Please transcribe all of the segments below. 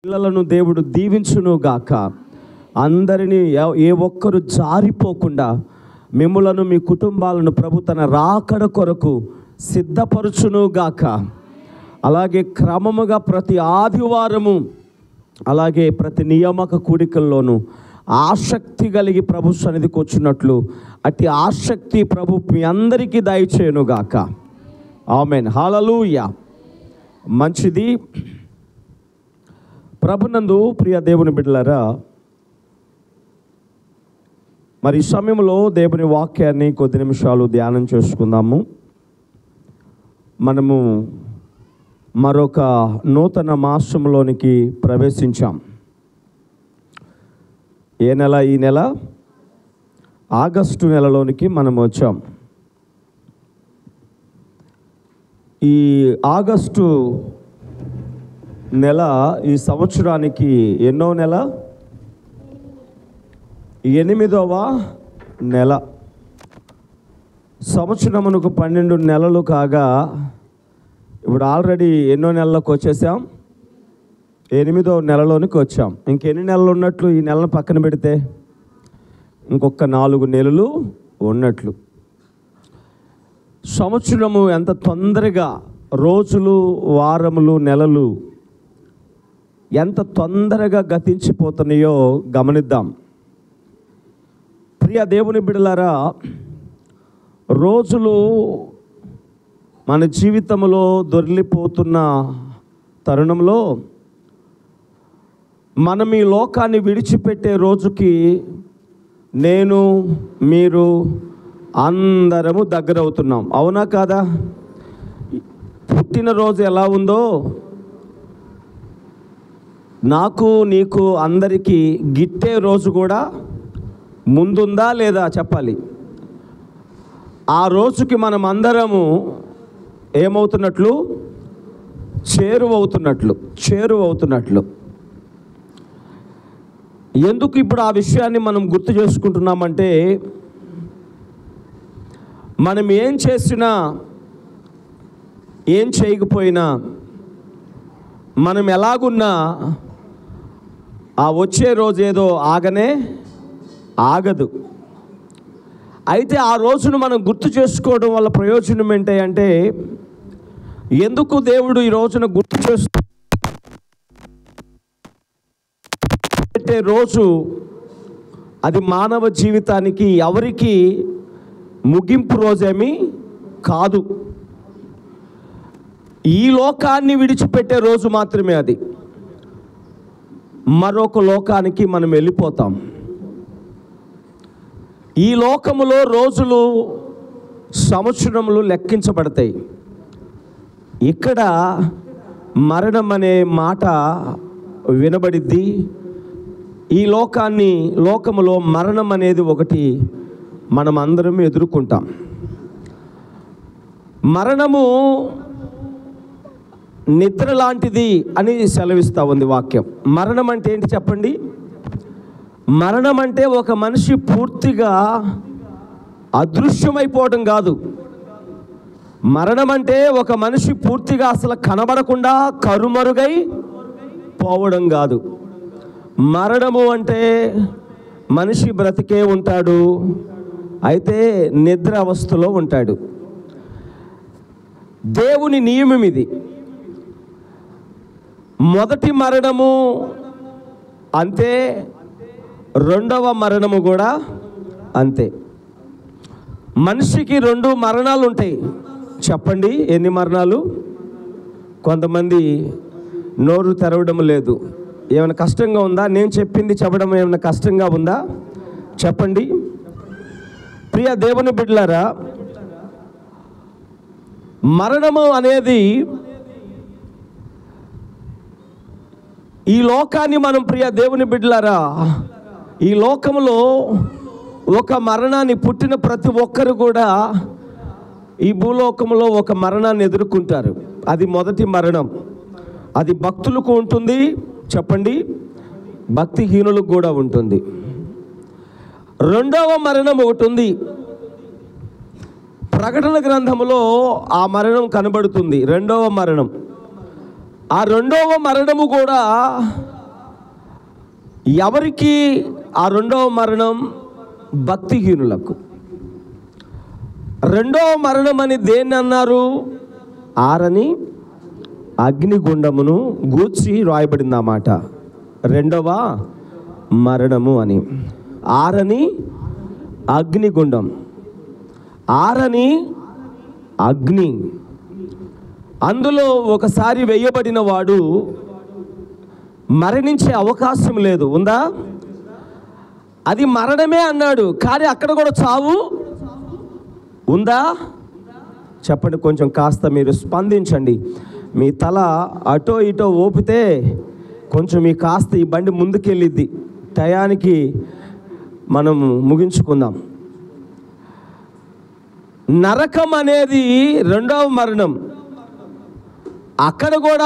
పిల్లలను దేవుడు దీవించును గాక. అందరినీ ఏ ఒక్కరు జారిపోకుండా మిమ్ములను మీ కుటుంబాలను ప్రభు తన రాకడ కొరకు సిద్ధపరచును గాక. అలాగే క్రమముగా ప్రతి ఆదివారము అలాగే ప్రతి నియామక కూడికల్లోనూ ఆసక్తి కలిగి ప్రభు సన్నిధికి వచ్చినట్లు అట్టి ఆసక్తి ప్రభు మీ అందరికీ దయచేయును గాక. ఆమేన్. హల్లెలూయా. మంచిది. ప్రభునందు ప్రియ దేవుని బిడ్డలారా, మరి ఈ సమయంలో దేవుని వాక్యాన్ని కొద్ది నిమిషాలు ధ్యానం చేసుకుందాము. మనము మరొక నూతన మాసంలోనికి ప్రవేశించాం. ఏ నెల? ఈ నెల ఆగస్టు నెలలోనికి మనం వచ్చాం. ఈ ఆగస్టు నెల ఈ సంవత్సరానికి ఎన్నో నెల? 8వ నెల. సంవత్సరమునకు 12 నెలలు కాగా ఇప్పుడు ఆల్రెడీ ఎన్నో నెలలకు వచ్చేసాం? 8వ నెలలోనికి వచ్చాం. ఇంకెన్ని నెలలు ఉన్నట్లు? ఈ నెలను పక్కన పెడితే ఇంకొక 4 నెలలు ఉన్నట్లు. సంవత్సరము ఎంత తొందరగా, రోజులు, వారములు, నెలలు ఎంత తొందరగా గతించిపోతున్నాయో గమనిద్దాం. ప్రియ దేవుని బిడ్డలారా, రోజులు మన జీవితంలో దొర్లిపోతున్న తరుణంలో మనం ఈ లోకాన్ని విడిచిపెట్టే రోజుకి నేను, మీరు అందరము దగ్గర అవుతున్నాం. అవునా కాదా? పుట్టినరోజు ఎలా ఉందో నాకు, నీకు, అందరికీ గిట్టే రోజు కూడా ముందుందా లేదా చెప్పాలి. ఆ రోజుకి మనం అందరము ఏమవుతున్నట్లు? చేరువవుతున్నట్లు. ఎందుకు ఇప్పుడు ఆ విషయాన్ని మనం గుర్తు చేసుకుంటున్నామంటే, మనం ఏం చేసినా, ఏం చేయకపోయినా, మనం ఎలాగున్నా ఆ వచ్చే రోజు ఏదో ఆగదు. అయితే ఆ రోజును మనం గుర్తు చేసుకోవడం వల్ల ప్రయోజనం ఏంటంటే, ఎందుకు దేవుడు ఈ రోజున గుర్తు పెట్టే రోజు అది మానవ జీవితానికి ఎవరికి ముగింపు రోజేమీ కాదు. ఈ లోకాన్ని విడిచిపెట్టే రోజు మాత్రమే అది. మరొక లోకానికి మనం వెళ్ళిపోతాం. ఈ లోకములో రోజులు, సంవత్సరములు లెక్కించబడతాయి. ఇక్కడ మరణం అనే మాట వినబడిద్ది. ఈ లోకములో మరణం అనేది ఒకటి మనం అందరం ఎదుర్కొంటాం. మరణము నిద్ర లాంటిది అని సెలవిస్తూ ఉంది వాక్యం. మరణం అంటే ఏంటి చెప్పండి? మరణం అంటే ఒక మనిషి పూర్తిగా అదృశ్యమైపోవడం కాదు. మరణం అంటే ఒక మనిషి పూర్తిగా అసలు కనబడకుండా కరుమరుగై పోవడం కాదు. మరణము అంటే మనిషి బ్రతికే ఉంటాడు, అయితే నిద్ర అవస్థలో ఉంటాడు. దేవుని నియమం ఇది. మొదటి మరణము అంతే, రెండవ మరణము కూడా అంతే. మనిషికి 2 మరణాలు ఉంటాయి. చెప్పండి, ఎన్ని మరణాలు? కొంతమంది నోరు తెరవడం లేదు. ఏమైనా కష్టంగా ఉందా? నేను చెప్పింది చెప్పడం ఏమైనా కష్టంగా ఉందా? చెప్పండి. ప్రియ దేవుని బిడ్డలారా, మరణము అనేది ఈ లోకాన్ని మనం, ప్రియ దేవుని బిడ్డలారా, ఈ లోకంలో ఒక మరణాన్ని, పుట్టిన ప్రతి ఒక్కరు కూడా ఈ భూలోకంలో ఒక మరణాన్ని ఎదుర్కొంటారు. అది మొదటి మరణం. అది భక్తులకు ఉంటుంది. చెప్పండి, భక్తిహీనులకు కూడా ఉంటుంది. రెండవ మరణం ఒకటి ఉంది. ప్రకటన గ్రంథములో ఆ మరణం కనబడుతుంది. రెండవ మరణం ఆ రెండవ మరణము కూడా ఎవరికి? ఆ రెండవ మరణం భక్తిహీనులకు. రెండవ మరణం అని దేన్ని అన్నారు? ఆరని అగ్నిగుండమును గూర్చి రాయబడింది ఆ మాట. రెండవ మరణము అని. ఆరని అగ్నిగుండం, ఆరని అగ్ని. అందులో ఒకసారి వేయబడిన వాడు మరణించే అవకాశం లేదు. ఉందా? అది మరణమే అన్నాడు, కానీ అక్కడ కూడా చావు ఉందా? చెప్పండి, కొంచెం కాస్త మీరు స్పందించండి. మీ తల అటో ఇటో ఊపితే కొంచెం మీ కాస్త ఈ బండి ముందుకెళ్ళిద్ది. టయానికి మనం ముగించుకుందాం. నరకం అనేది రెండవ మరణం. అక్కడ కూడా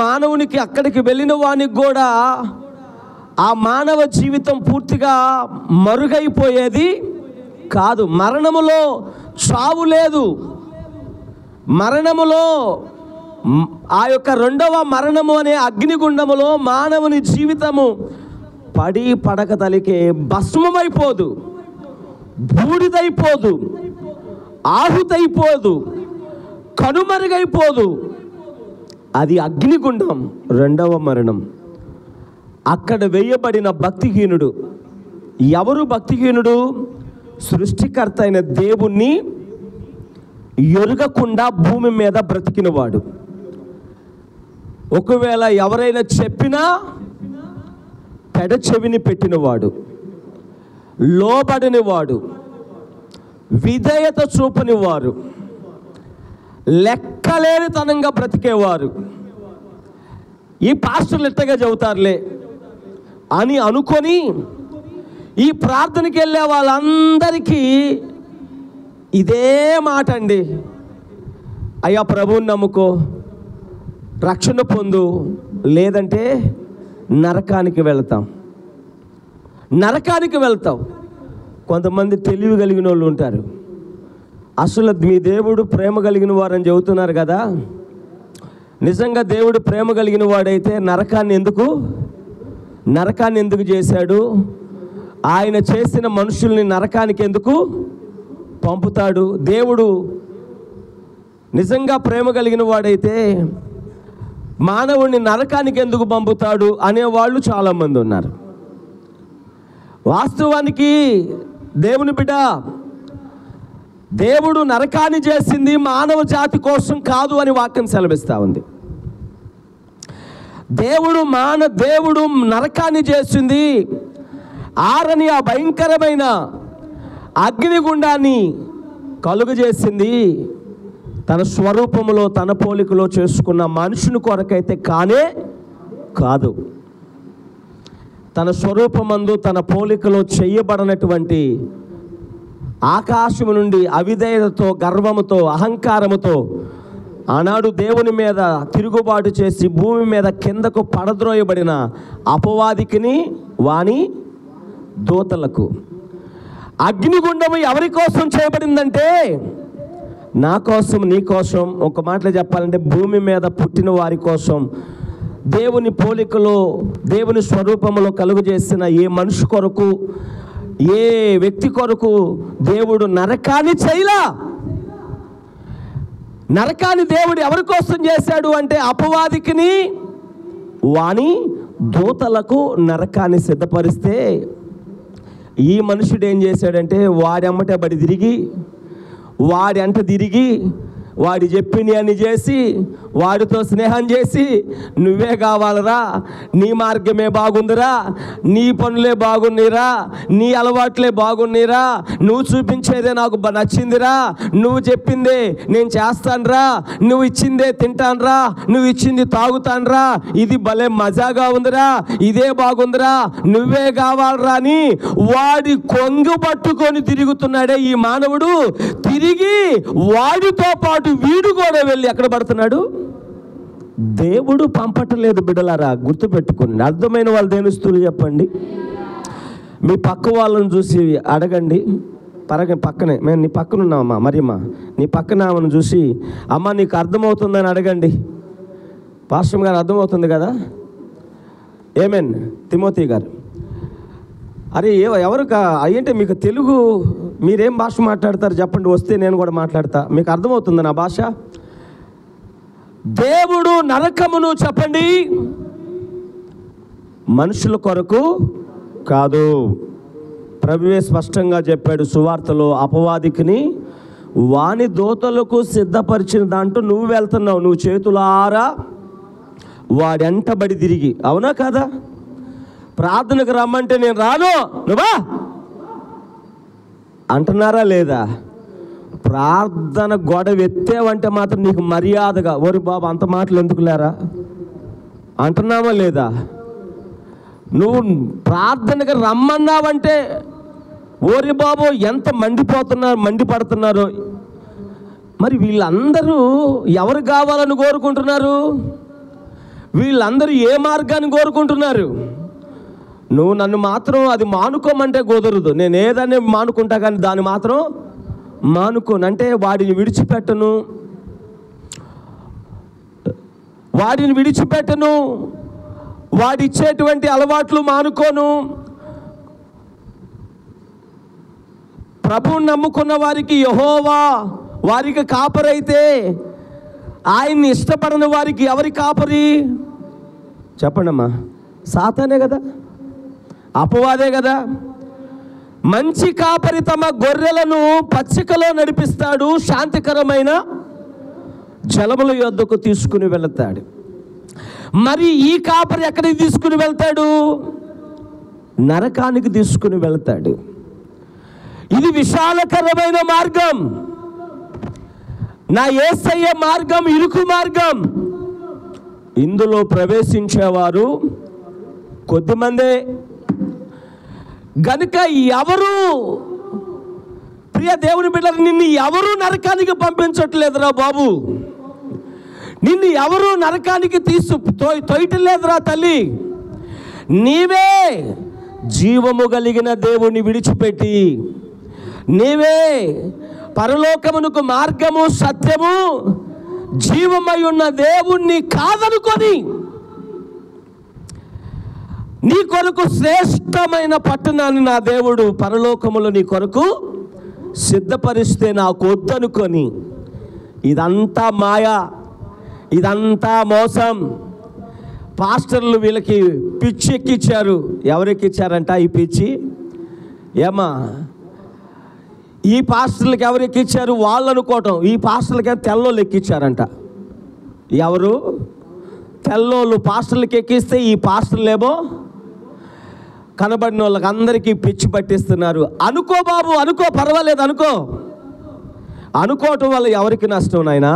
మానవునికి, అక్కడికి వెళ్ళిన వానికి కూడా ఆ మానవ జీవితం పూర్తిగా మరుగైపోయేది కాదు. మరణములో చావు లేదు. మరణములో, ఆ యొక్క రెండవ మరణము అనే అగ్నిగుండములో మానవుని జీవితము పడి పడక తలికే భస్మమైపోదు, బూడిదైపోదు, ఆహుతైపోదు, కనుమరుగైపోదు. అది అగ్నిగుండం, రెండవ మరణం. అక్కడ వేయబడిన భక్తిహీనుడు. ఎవరు భక్తిహీనుడు? సృష్టికర్త అయిన దేవుణ్ణి ఎరుగకుండా భూమి మీద బ్రతికినవాడు. ఒకవేళ ఎవరైనా చెప్పినా పెడచెవిని పెట్టినవాడు, లోబడినవాడు, విధేయత చూపని వారు, లెక్కలేనితనంగా బ్రతికేవారు. ఈ పాస్టర్లు ఎట్టగా చెబుతారులే అని అనుకొని ఈ ప్రార్థనకి వెళ్ళే వాళ్ళందరికీ ఇదే మాట అండి. అయ్యా, ప్రభువుని నమ్ముకో, రక్షణ పొందు, లేదంటే నరకానికి వెళ్తాం. నరకానికి వెళ్తాం. కొంతమంది తెలివి కలిగిన వాళ్ళు ఉంటారు. అసలు మీ దేవుడు ప్రేమ కలిగిన వారని చెబుతున్నారు కదా. నిజంగా దేవుడు ప్రేమ కలిగిన వాడైతే నరకాన్ని ఎందుకు చేశాడు? ఆయన చేసిన మనుషుల్ని నరకానికి ఎందుకు పంపుతాడు? దేవుడు నిజంగా ప్రేమ కలిగిన వాడైతే మానవుడిని నరకానికి ఎందుకు పంపుతాడు అనేవాళ్ళు చాలామంది ఉన్నారు. వాస్తవానికి దేవుని బిడ్డ, దేవుడు నరకాన్ని చేసింది మానవ జాతి కోసం కాదు అని వాక్యం సెలవిస్తూ ఉంది. దేవుడు నరకాన్ని చేసింది ఆరని ఆ భయంకరమైన అగ్నిగుండాన్ని కలుగజేసింది తన స్వరూపములో, తన పోలికలో చేసుకున్న మనుషుని కొరకైతే కాదు. తన స్వరూపమందు, తన పోలికలో చేయబడినటువంటి ఆకాశము నుండి అవిధేయతతో, గర్వముతో, అహంకారముతో ఆనాడు దేవుని మీద తిరుగుబాటు చేసి భూమి మీద కిందకు పడద్రోయబడిన అపవాదికిని వాని దూతలకు. అగ్నిగుండము ఎవరి కోసం చేయబడిందంటే నా కోసం, నీ కోసం. ఒక మాటలో చెప్పాలంటే భూమి మీద పుట్టిన వారి కోసం. దేవుని పోలికలో, దేవుని స్వరూపములో కలుగజేసిన ఏ మనిషి కొరకు, ఏ వ్యక్తి కొరకు దేవుడు నరకాన్ని చేయలా. నరకాన్ని దేవుడు ఎవరి కోసం చేశాడు అంటే అపవాదికిని వాని దూతలకు నరకాన్ని సిద్ధపరిస్తే, ఈ మనుషుడు ఏం చేశాడంటే వాడెమ్మటే బడి తిరిగి, వాడి అంట తిరిగి, వాడి చెప్పిని అని చేసి, వాడితో స్నేహం చేసి, నువ్వే కావాలరా, నీ మార్గమే బాగుందిరా, నీ పనులే బాగున్నాయిరా, నీ అలవాట్లే బాగున్నాయిరా, నువ్వు చూపించేదే నాకు నచ్చిందిరా, నువ్వు చెప్పిందే నేను చేస్తానురా, నువ్వు ఇచ్చిందే తింటానురా, నువ్వు ఇచ్చింది తాగుతానురా, ఇది భలే మజాగా ఉందిరా, ఇదే బాగుందిరా, నువ్వే కావాలరా అని వాడి కొంగు పట్టుకొని తిరుగుతున్నాడే ఈ మానవుడు. తిరిగి వాడితో పాటు వీడు కూడా వెళ్ళి ఎక్కడ పడుతున్నాడు? దేవుడు పంపటలేదు బిడ్డలారా, గుర్తుపెట్టుకోండి. అర్థమైన వాళ్ళు దేనిస్తులు చెప్పండి. మీ పక్క వాళ్ళని చూసి అడగండి. పక్కనే మేము నీ పక్కన ఉన్నామమ్మా, మరియమ్మ నీ పక్కన ఆమెను చూసి, అమ్మ నీకు అర్థమవుతుందని అడగండి. పాస్టర్ గారు అర్థమవుతుంది కదా? ఏమేన్ తిమోతి గారు, అరే ఎవరు అయ్యంటే మీకు తెలుగు మీరేం భాష మాట్లాడతారు చెప్పండి, వస్తే నేను కూడా మాట్లాడతా. మీకు అర్థమవుతుంది నా భాష? దేవుడు నరకమును చెప్పండి మనుషుల కొరకు కాదు. ప్రభువే స్పష్టంగా చెప్పాడు సువార్తలో, అపవాదికిని వాని దూతలకు సిద్ధపరిచిన దాంట్లో నువ్వు వెళ్తున్నావు, నువ్వు చేతులారా వాడి వెంటబడి తిరిగి. అవునా కాదా? ప్రార్థనకు రమ్మంటే నేను రాను నువ్వా అంటున్నారా లేదా? ప్రార్థన గొడవ ఎత్తేవంటే మాత్రం నీకు మర్యాదగా ఓరి బాబు అంత మాటలు ఎందుకు లేరా అంటున్నావా లేదా? నువ్వు ప్రార్థనకు రమ్మన్నావంటే ఓరి బాబు ఎంత మండిపడుతున్నారో. మరి వీళ్ళందరూ ఎవరు కావాలని కోరుకుంటున్నారు? వీళ్ళందరూ ఏ మార్గాన్ని కోరుకుంటున్నారు? నువ్వు నన్ను మాత్రం అది మానుకోమంటే కుదరదు. నేను ఏదైనా మానుకుంటా కానీ దాన్ని మాత్రం మానుకోను. అంటే వాడిని విడిచిపెట్టను, వాడిచ్చేటువంటి అలవాట్లు మానుకోను. ప్రభువుని నమ్ముకున్న వారికి యెహోవా వారికి కాపరైతే ఆయన్ని ఇష్టపడని వారికి ఎవరి కాపరి చెప్పండమ్మా? సాతానే కదా, అపవాదే కదా. మంచి కాపరి తమ గొర్రెలను పచ్చికలో నడిపిస్తాడు, శాంతికరమైన జలముల యొద్దకు తీసుకుని వెళతాడు. మరి ఈ కాపరి ఎక్కడికి తీసుకుని వెళ్తాడు? నరకానికి తీసుకుని వెళ్తాడు. ఇది విశాలకరమైన మార్గం. నా యేసయ్య మార్గం ఇరుకు మార్గం. ఇందులో ప్రవేశించేవారు కొద్దిమందే. గనుక ఎవరు ప్రియ దేవుని బిడ్డలు, నిన్ను ఎవరు నరకానికి పంపించట్లేదురా బాబు, నిన్ను ఎవరు నరకానికి తొయ్యట్లేదురా తల్లి. నీవే జీవము కలిగిన దేవుని విడిచిపెట్టి, నీవే పరలోకమునకు మార్గము సత్యము జీవమై ఉన్న దేవుణ్ణి కాదనుకొని నీ కొరకు శ్రేష్టమైన పట్టణాన్ని నా దేవుడు పరలోకములో నీ కొరకు సిద్ధపరిస్తే నాకు వద్దనుకొని, ఇదంతా మాయా, ఇదంతా మోసం. పాస్టర్లు వీళ్ళకి పిచ్చి ఎక్కిచ్చారు. ఎవరెక్కిచ్చారంట ఈ పిచ్చి? ఏమా ఈ పాస్టర్లకి ఎవరు ఎక్కిచ్చారు? వాళ్ళు అనుకోవటం. ఈ పాస్టర్లకి తెల్లోళ్ళు ఎక్కిచ్చారంట. ఎవరు? తెల్లోళ్ళు పాస్టర్లకి ఎక్కిస్తే ఈ పాస్టర్లేమో కనబడిన వాళ్ళకి అందరికీ పిచ్చి పట్టిస్తున్నారు. అనుకో బాబు, అనుకో, పర్వాలేదు, అనుకోవటం వల్ల ఎవరికి నష్టం నాయనా?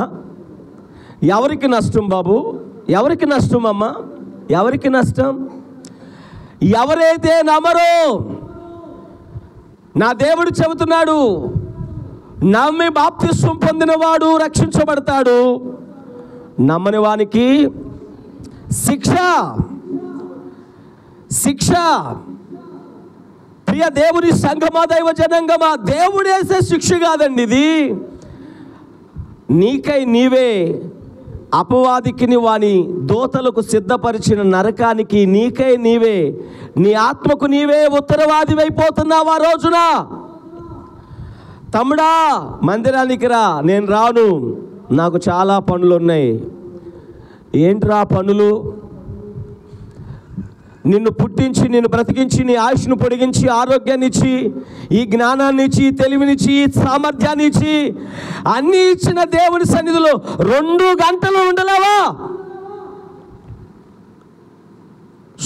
ఎవరికి నష్టం బాబు? ఎవరికి నష్టం అమ్మా? ఎవరికి నష్టం? ఎవరైతే నమ్మరో, నా దేవుడు చెబుతున్నాడు, నమ్మి బాప్తిస్మం పొందినవాడు రక్షించబడతాడు, నమ్మని వానికి శిక్ష. ప్రియ దేవుని సంఘమా, దైవ జనాంగమా, దేవుడేసే శిక్ష కాదండి ఇది. నీకై నీవే అపవాదికిని వాని దూతలకు సిద్ధపరిచిన నరకానికి నీకై నీవే, నీ ఆత్మకు నీవే ఉత్తరవాదివైపోతున్నావు. ఆ రోజున తమ్ముడా మందిరానికి రా, నేను రాను, నాకు చాలా పనులు ఉన్నాయి. ఏంట్రా పనులు? నిన్ను పుట్టించి, నిన్ను బ్రతికించి, నీ ఆయుష్ను పొడిగించి, ఆరోగ్యాన్ని ఇచ్చి, ఈ జ్ఞానాన్ని ఇచ్చి, తెలివినిచ్చి, సామర్థ్యాన్ని ఇచ్చి, అన్నీ ఇచ్చిన దేవుని సన్నిధిలో 2 గంటలు ఉండలేవా?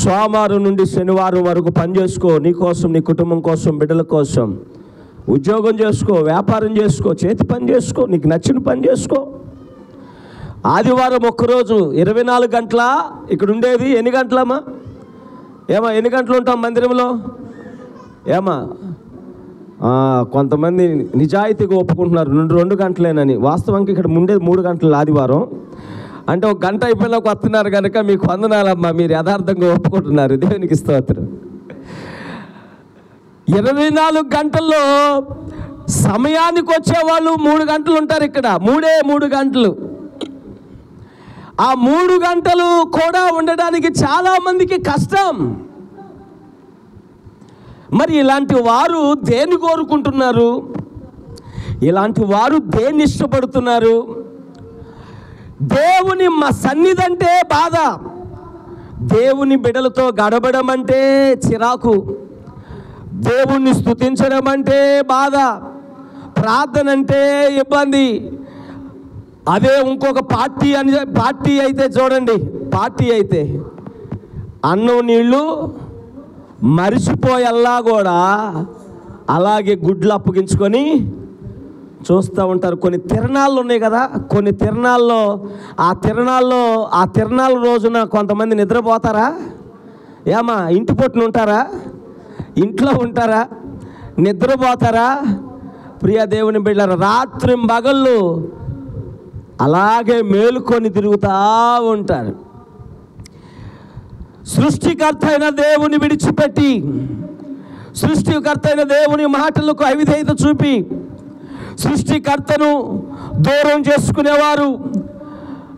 సోమవారం నుండి శనివారం వరకు పని చేసుకో, నీ కోసం, నీ కుటుంబం కోసం, బిడ్డల కోసం. ఉద్యోగం చేసుకో, వ్యాపారం చేసుకో, చేతి పని చేసుకో, నీకు నచ్చిన పని చేసుకో. ఆదివారం ఒక్కరోజు 24 గంటల ఇక్కడ ఉండేది. ఎన్ని గంటలమ్మా? ఏమా ఎన్ని గంటలు ఉంటాం మందిరంలో? ఏమా కొంతమంది నిజాయితీగా ఒప్పుకుంటున్నారు 2 గంటలేనని. వాస్తవానికి ఇక్కడ ఉండేది 3 గంటలు ఆదివారం. అంటే 1 గంట అయిపోయినాక వస్తున్నారు కనుక మీకు వందనాలమ్మా, మీరు యథార్థంగా ఒప్పుకుంటున్నారు. దేవునికి స్తోత్రం. 24 గంటల్లో సమయానికి వచ్చేవాళ్ళు 3 గంటలు ఉంటారు ఇక్కడ. 3 గంటలు. ఆ 3 గంటలు కూడా ఉండడానికి చాలామందికి కష్టం. మరి ఇలాంటి వారు దేన్ని కోరుకుంటున్నారు? ఇలాంటి వారు దేన్ని ఇష్టపడుతున్నారు? దేవుని సన్నిధి అంటే బాధ, దేవుని బిడ్డలతో గడపడం అంటే చిరాకు, దేవుణ్ణి స్తుతించడం అంటే బాధ, ప్రార్థన అంటే ఇబ్బంది. అదే ఇంకొక పార్టీ అయితే చూడండి, పార్టీ అయితే అన్నం నీళ్ళు మరిచిపోయేలా కూడా అలాగే గుడ్లు అప్పగించుకొని చూస్తూ ఉంటారు. కొన్ని తిరణాలు ఉన్నాయి కదా, కొన్ని తిరణాల్లో ఆ తిరణాల రోజున కొంతమంది నిద్రపోతారా? ఏమా ఇంటి పొట్టున ఉంటారా? ఇంట్లో ఉంటారా? నిద్రపోతారా? ప్రియ దేవుని బిడ్డలారా, రాత్రి పగళ్ళు అలాగే మేలుకొని తిరుగుతూ ఉంటారు. సృష్టికర్త అయిన దేవుని విడిచిపెట్టి, సృష్టికర్త అయిన దేవుని మాటలకు అవిధేయత చూపి సృష్టికర్తను దూరం చేసుకునేవారు,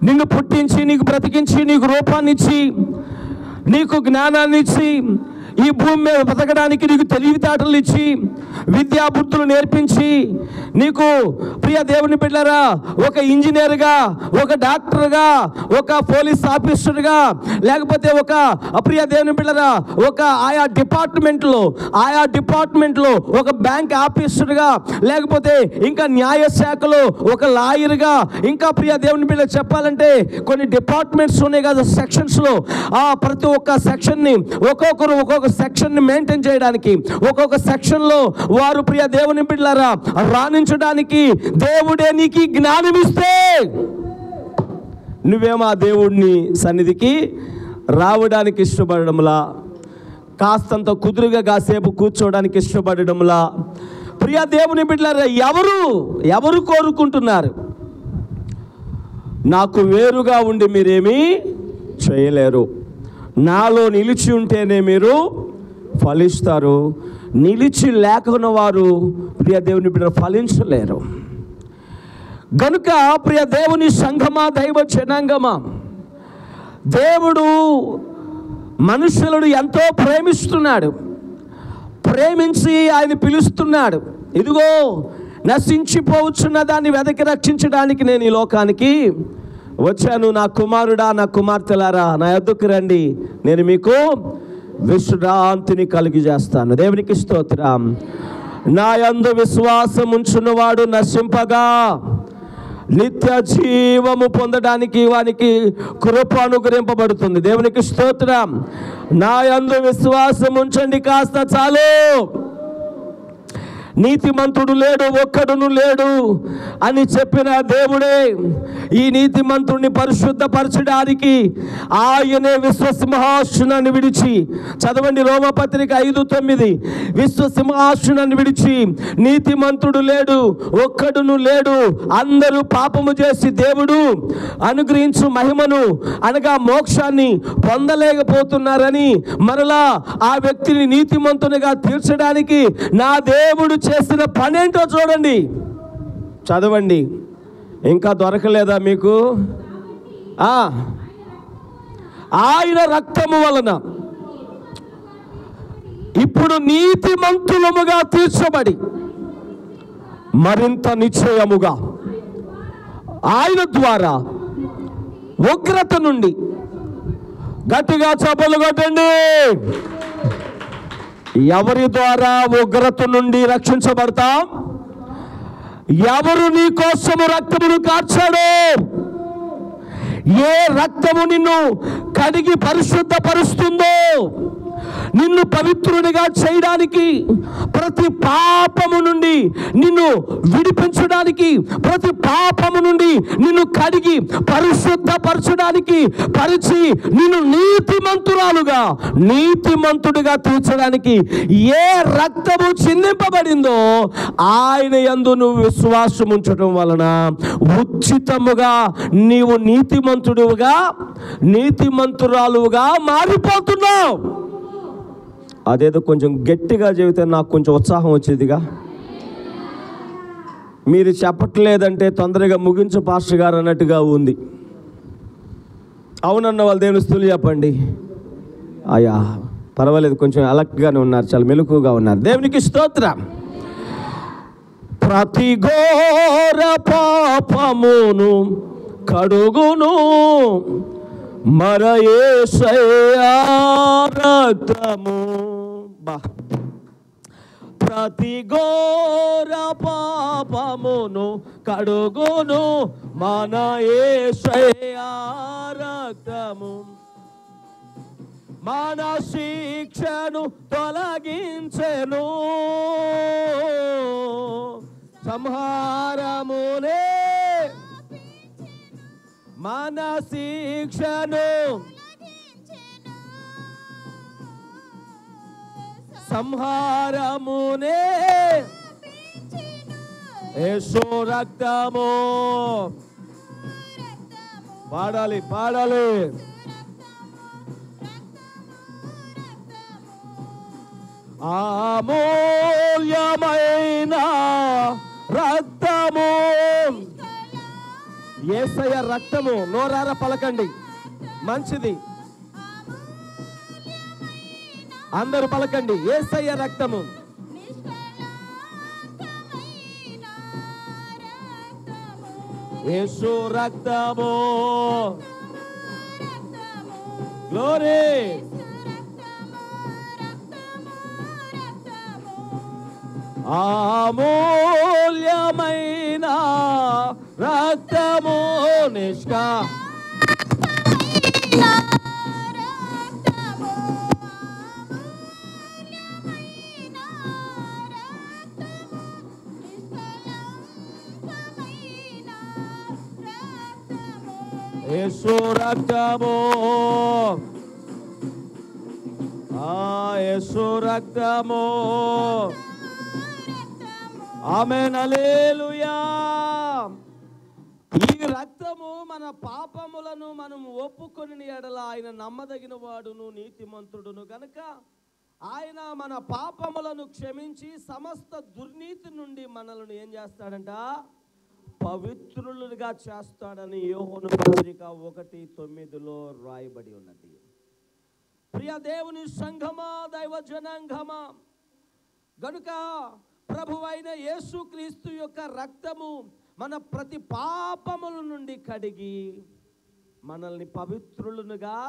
నిన్ను పుట్టించి, నీకు బ్రతికించి, నీకు రూపాన్ని ఇచ్చి, నీకు జ్ఞానాన్ని ఇచ్చి, ఈ భూమి మీద బతకడానికి నీకు తెలివితేటలు ఇచ్చి, విద్యాబుద్ధులు నేర్పించి, నీకు ప్రియ దేవుని బిడ్డలారా ఒక ఇంజనీర్గా, ఒక డాక్టర్గా, ఒక పోలీస్ ఆఫీసర్గా, లేకపోతే ఒక ప్రియ దేవుని బిడ్డలారా ఒక ఆయా డిపార్ట్మెంట్లో ఒక బ్యాంక్ ఆఫీసర్గా, లేకపోతే ఇంకా న్యాయశాఖలో ఒక లాయర్గా, ఇంకా ప్రియ దేవుని బిడ్డ చెప్పాలంటే కొన్ని డిపార్ట్మెంట్స్ ఉన్నాయి కదా సెక్షన్స్లో. ప్రతి ఒక్క సెక్షన్ని ఒక్కొక్కరు ఒక్కొక్క సెక్షన్ని మెయింటైన్ చేయడానికి, ఒక్కొక్క సెక్షన్లో వారు ప్రియ దేవుని బిడ్డలారా రాణించడానికి దేవుడే నీకు జ్ఞానం ఇస్తే నువ్వేమో ఆ దేవుడిని సన్నిధికి రావడానికి ఇష్టపడడంలా, కాస్తంత కుదురుగా కాసేపు కూర్చోవడానికి ఇష్టపడడంలా, ప్రియ దేవుని బిడ్డలారా ఎవరు కోరుకుంటున్నారు? నాకు వేరుగా ఉండి మీరేమీ చేయలేరు, నాలో నిలిచి ఉంటేనే మీరు ఫలిస్తారు, నిలిచి లేకున్న వారు ప్రియ దేవుని బిడ్డ ఫలించలేరు. గనుక ప్రియ దేవుని సంఘమా, దైవ జనాంగమా, దేవుడు మనుషులను ఎంతో ప్రేమిస్తున్నాడు, ప్రేమించి ఆయన పిలుస్తున్నాడు. ఇదిగో నశించిపోవచ్చున్న దాన్ని వెదకి రక్షించడానికి నేను ఈ లోకానికి వచ్చాను. నా కుమారుడా, నా కుమార్తెలారా, నా యొద్దకు రండి, నేను మీకు విశ్రాంతిని కలిగి చేస్తాను. దేవునికి స్తోత్రం. నా యందు విశ్వాసం ఉంచున్నవాడు నశింపగా నిత్య జీవము పొందడానికి వానికి కృప అనుగ్రహింపబడుతుంది. దేవునికి స్తోత్రం. నా యందు విశ్వాసం ఉంచండి కాస్త చాలు. నీతిమంతుడు లేడు, ఒక్కడును లేడు అని చెప్పిన దేవుడే ఈ నీతిమంతుడిని పరిశుద్ధపరచడానికి ఆయనే విశ్వసింహాసనాన్ని విడిచి, చదవండి రోమపత్రిక 5:9, విశ్వసింహాసనాన్ని విడిచి నీతిమంతుడు లేడు, ఒక్కడును లేడు, అందరూ పాపము చేసి దేవుడు అనుగ్రహించు మహిమను అనగా మోక్షాన్ని పొందలేకపోతున్నారని మరలా ఆ వ్యక్తిని నీతిమంతునిగా తీర్చడానికి నా దేవుడు చేసిన పని ఏంటో చూడండి, చదవండి. ఇంకా దొరకలేదా మీకు? ఆయన రక్తము వలన ఇప్పుడు నీతిమంతులముగా తీర్చబడి మరింత నిశ్చయముగా ఆయన ద్వారా ఉగ్రత నుండి, గట్టిగా చప్పలు కొట్టండి, ఎవరి ద్వారా ఉగ్రత నుండి రక్షించబడతాం? ఎవరు నీ కోసము రక్తమును కార్చాడు? ఏ రక్తము నిన్ను కడిగి పరిశుద్ధపరుస్తుందో, నిన్ను పవిత్రునిగా చేయడానికి, ప్రతి పాపము నుండి నిన్ను విడిపించడానికి, ప్రతి పాపము నుండి నిన్ను కడిగి పరిశుద్ధపరచడానికి, పరిచి నిన్ను నీతిమంతుడిగా తీర్చడానికి ఏ రక్తము చిందింపబడిందో ఆయన యందు నువ్వు విశ్వాసం ఉంచడం వలన ఉచితముగా నీవు నీతిమంతురాలుగా మారిపోతున్నావు. అదేదో కొంచెం గట్టిగా చెబితే నాకు కొంచెం ఉత్సాహం వచ్చేదిగా. మీరు చెప్పట్లేదంటే తొందరగా ముగించు పాస్టర్ గారు అన్నట్టుగా ఉంది. అవునన్న వాళ్ళు దేవుని స్తుతులు చెప్పండి. అయ్యా పర్వాలేదు, కొంచెం అలర్ట్గానే ఉన్నారు, చాలా మెలకుగా ఉన్నారు. దేవునికి స్తోత్రం. ప్రతి ఘోర పాపమును కడుగును మన యేసయ్యా రక్తము. ప్రతి ఘోర పాపమును కడుగును మన యేసయ్యా రక్తము. మన శిక్షను తొలగించెను, సంహారమునే మన శిక్షను సంహారమునే యేసు రక్తము. పాడాలి పాడాలి. అమూల్యమైన రక్తము, యేసయ్య రక్తము. నోరార పలకండి, మంచిది. అందరూ పలకండి, యేసయ్య రక్తము. యేసు రక్తము. గ్లోరీ. అమూల్యమైన రక్తము నిష్కా యేసు రక్తము. యేసు రక్తము. ఆమేన్, హల్లెలూయా. ఈ రక్తము మన పాపములను మనం ఒప్పుకొని ఎడల ఆయన నమ్మదగిన వాడును నీతిమంతుడును గనుక ఆయన మన పాపములను క్షమించి సమస్త దుర్నీతి నుండి మనల్ని ఏం చేస్తాడంట? పవిత్రులుగా చేస్తాడని యోహాను పత్రిక 1:9 రాయబడి ఉన్నది. ప్రియ దేవుని సంఘమా, దైవ జనాంగమా, గనుక ప్రభువైన యేసుక్రీస్తు యొక్క రక్తము మన ప్రతి పాపముల నుండి కడిగి మనల్ని పవిత్రులుగా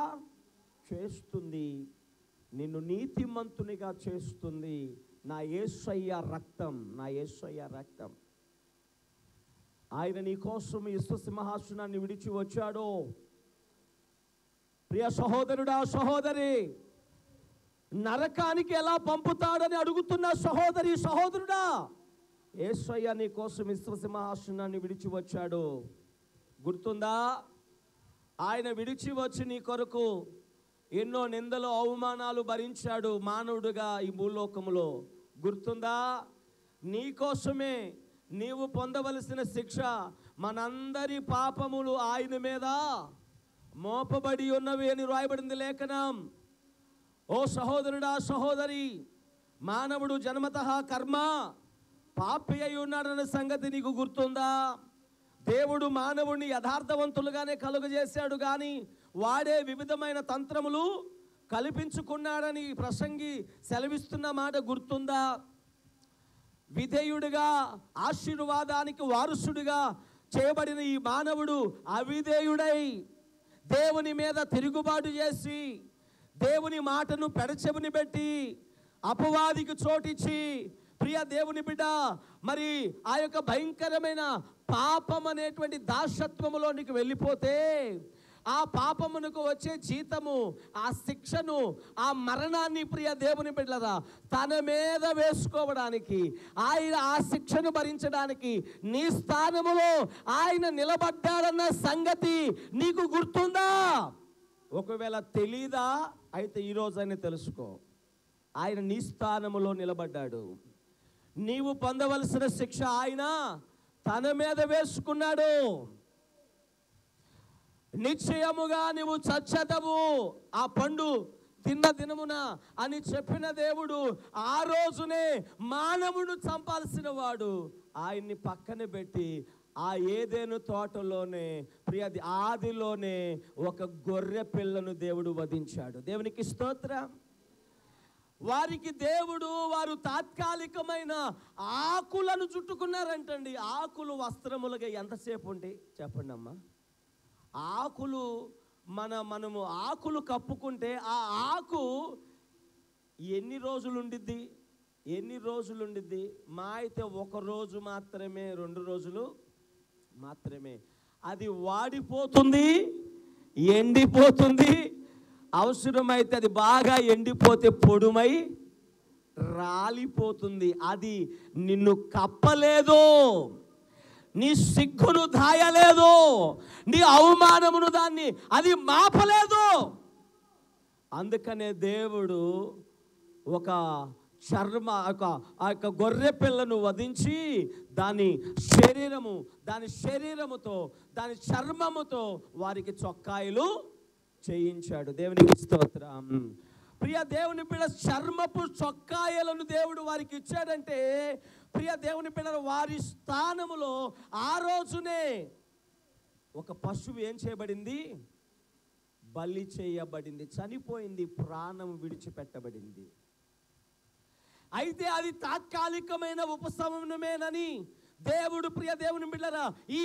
చేస్తుంది, నిన్ను నీతిమంతునిగా చేస్తుంది. నా యేసయ్య రక్తం, నా యేసయ్య రక్తం. ఆయన నీ కోసం యేసు సింహాసనాన్ని విడిచి వచ్చాడో. ప్రియ సహోదరుడా, సహోదరి, నరకానికి ఎలా పంపుతాడని అడుగుతున్న సహోదరి, సహోదరుడా, యేసయ్య నీ కోసం యేసు సింహాసనాన్ని విడిచి వచ్చాడు. గుర్తుందా? ఆయన విడిచి వచ్చి నీ కొరకు ఎన్నో నిందలు అవమానాలు భరించాడు మానవుడుగా ఈ భూలోకములో. గుర్తుందా? నీ కోసమే నీవు పొందవలసిన శిక్ష, మనందరి పాపములు ఆయన మీద మోపబడి ఉన్నవి అని రాయబడింది లేఖనం. ఓ సహోదరుడా, సహోదరి, మానవుడు జన్మతః కర్మ పాపి అయి ఉన్నాడన్న సంగతి నీకు గుర్తుందా? దేవుడు మానవుడిని యథార్థవంతులుగానే కలుగజేశాడు, కానీ వాడే వివిధమైన తంత్రములు కల్పించుకున్నాడని ప్రసంగి సెలవిస్తున్న మాట గుర్తుందా? విధేయుడిగా ఆశీర్వాదానికి వారసుడిగా చేయబడిన ఈ మానవుడు అవిధేయుడై దేవుని మీద తిరుగుబాటు చేసి దేవుని మాటను పెడచెవిని పెట్టి అపవాదికి చోటిచ్చి, ప్రియ దేవుని బిడ్డ, మరి ఆ యొక్క భయంకరమైన పాపం అనేటువంటి దాసత్వములోనికి వెళ్ళిపోతే ఆ పాపమునకు వచ్చే జీతము, ఆ శిక్షను, ఆ మరణాన్ని ప్రియ దేవుని బిడ్డలారా తన మీద వేసుకోవడానికి, ఆయన ఆ శిక్షను భరించడానికి నీ స్థానములో ఆయన నిలబడ్డాడన్న సంగతి నీకు గుర్తుందా? ఒకవేళ తెలీదా? అయితే ఈరోజు ఆయన తెలుసుకో. ఆయన నీ స్థానములో నిలబడ్డాడు. నీవు పొందవలసిన శిక్ష ఆయన తన మీద వేసుకున్నాడు. నిశ్చయముగా నీవు చచ్చదవు ఆ పండు తిన్న దినమున అని చెప్పిన దేవుడు ఆ రోజునే మానవుడు చంపాల్సిన వాడు ఆయన్ని పక్కన పెట్టి ఆ ఏదెను తోటలోనే ఆదిలోనే ఒక గొర్రె పిల్లను దేవుడు వధించాడు. దేవునికి స్తోత్రం. వారికి దేవుడు, వారు తాత్కాలికమైన ఆకులను చుట్టుకున్నారంటండి. ఆకులు వస్త్రములుగా ఎంతసేపు ఉంటాయి చెప్పండి అమ్మా? ఆకులు మనము ఆకులు కప్పుకుంటే ఆ ఆకు ఎన్ని రోజులు ఉండిద్ది? మా అయితే ఒక రోజు మాత్రమే, 2 రోజులు మాత్రమే. అది వాడిపోతుంది, ఎండిపోతుంది. అవసరమైతే అది బాగా ఎండిపోతే పొడుమై రాలిపోతుంది. అది నిన్ను కప్పలేదు, నీ సిగ్గును దాయలేదు, నీ అవమానమును దాన్ని అది మాపలేదు. అందుకనే దేవుడు ఒక గొర్రె పిల్లను వధించి దాని శరీరముతో దాని చర్మముతో వారికి చొక్కాయలు చేయించాడు. దేవునికి స్తోత్రం. ప్రియ దేవుని పిల్ల, చర్మపు చొక్కాయలను దేవుడు వారికి ఇచ్చాడంటే, ప్రియ దేవుని పిల్లలు, వారి స్థానములో ఆ రోజునే ఒక పశువు ఏం చేయబడింది? బలి చేయబడింది, చనిపోయింది, ప్రాణం విడిచిపెట్టబడింది. అయితే అది తాత్కాలికమైన ఉపశమనమేనని దేవుడు, ప్రియ దేవుని బిడ్డలారా, ఈ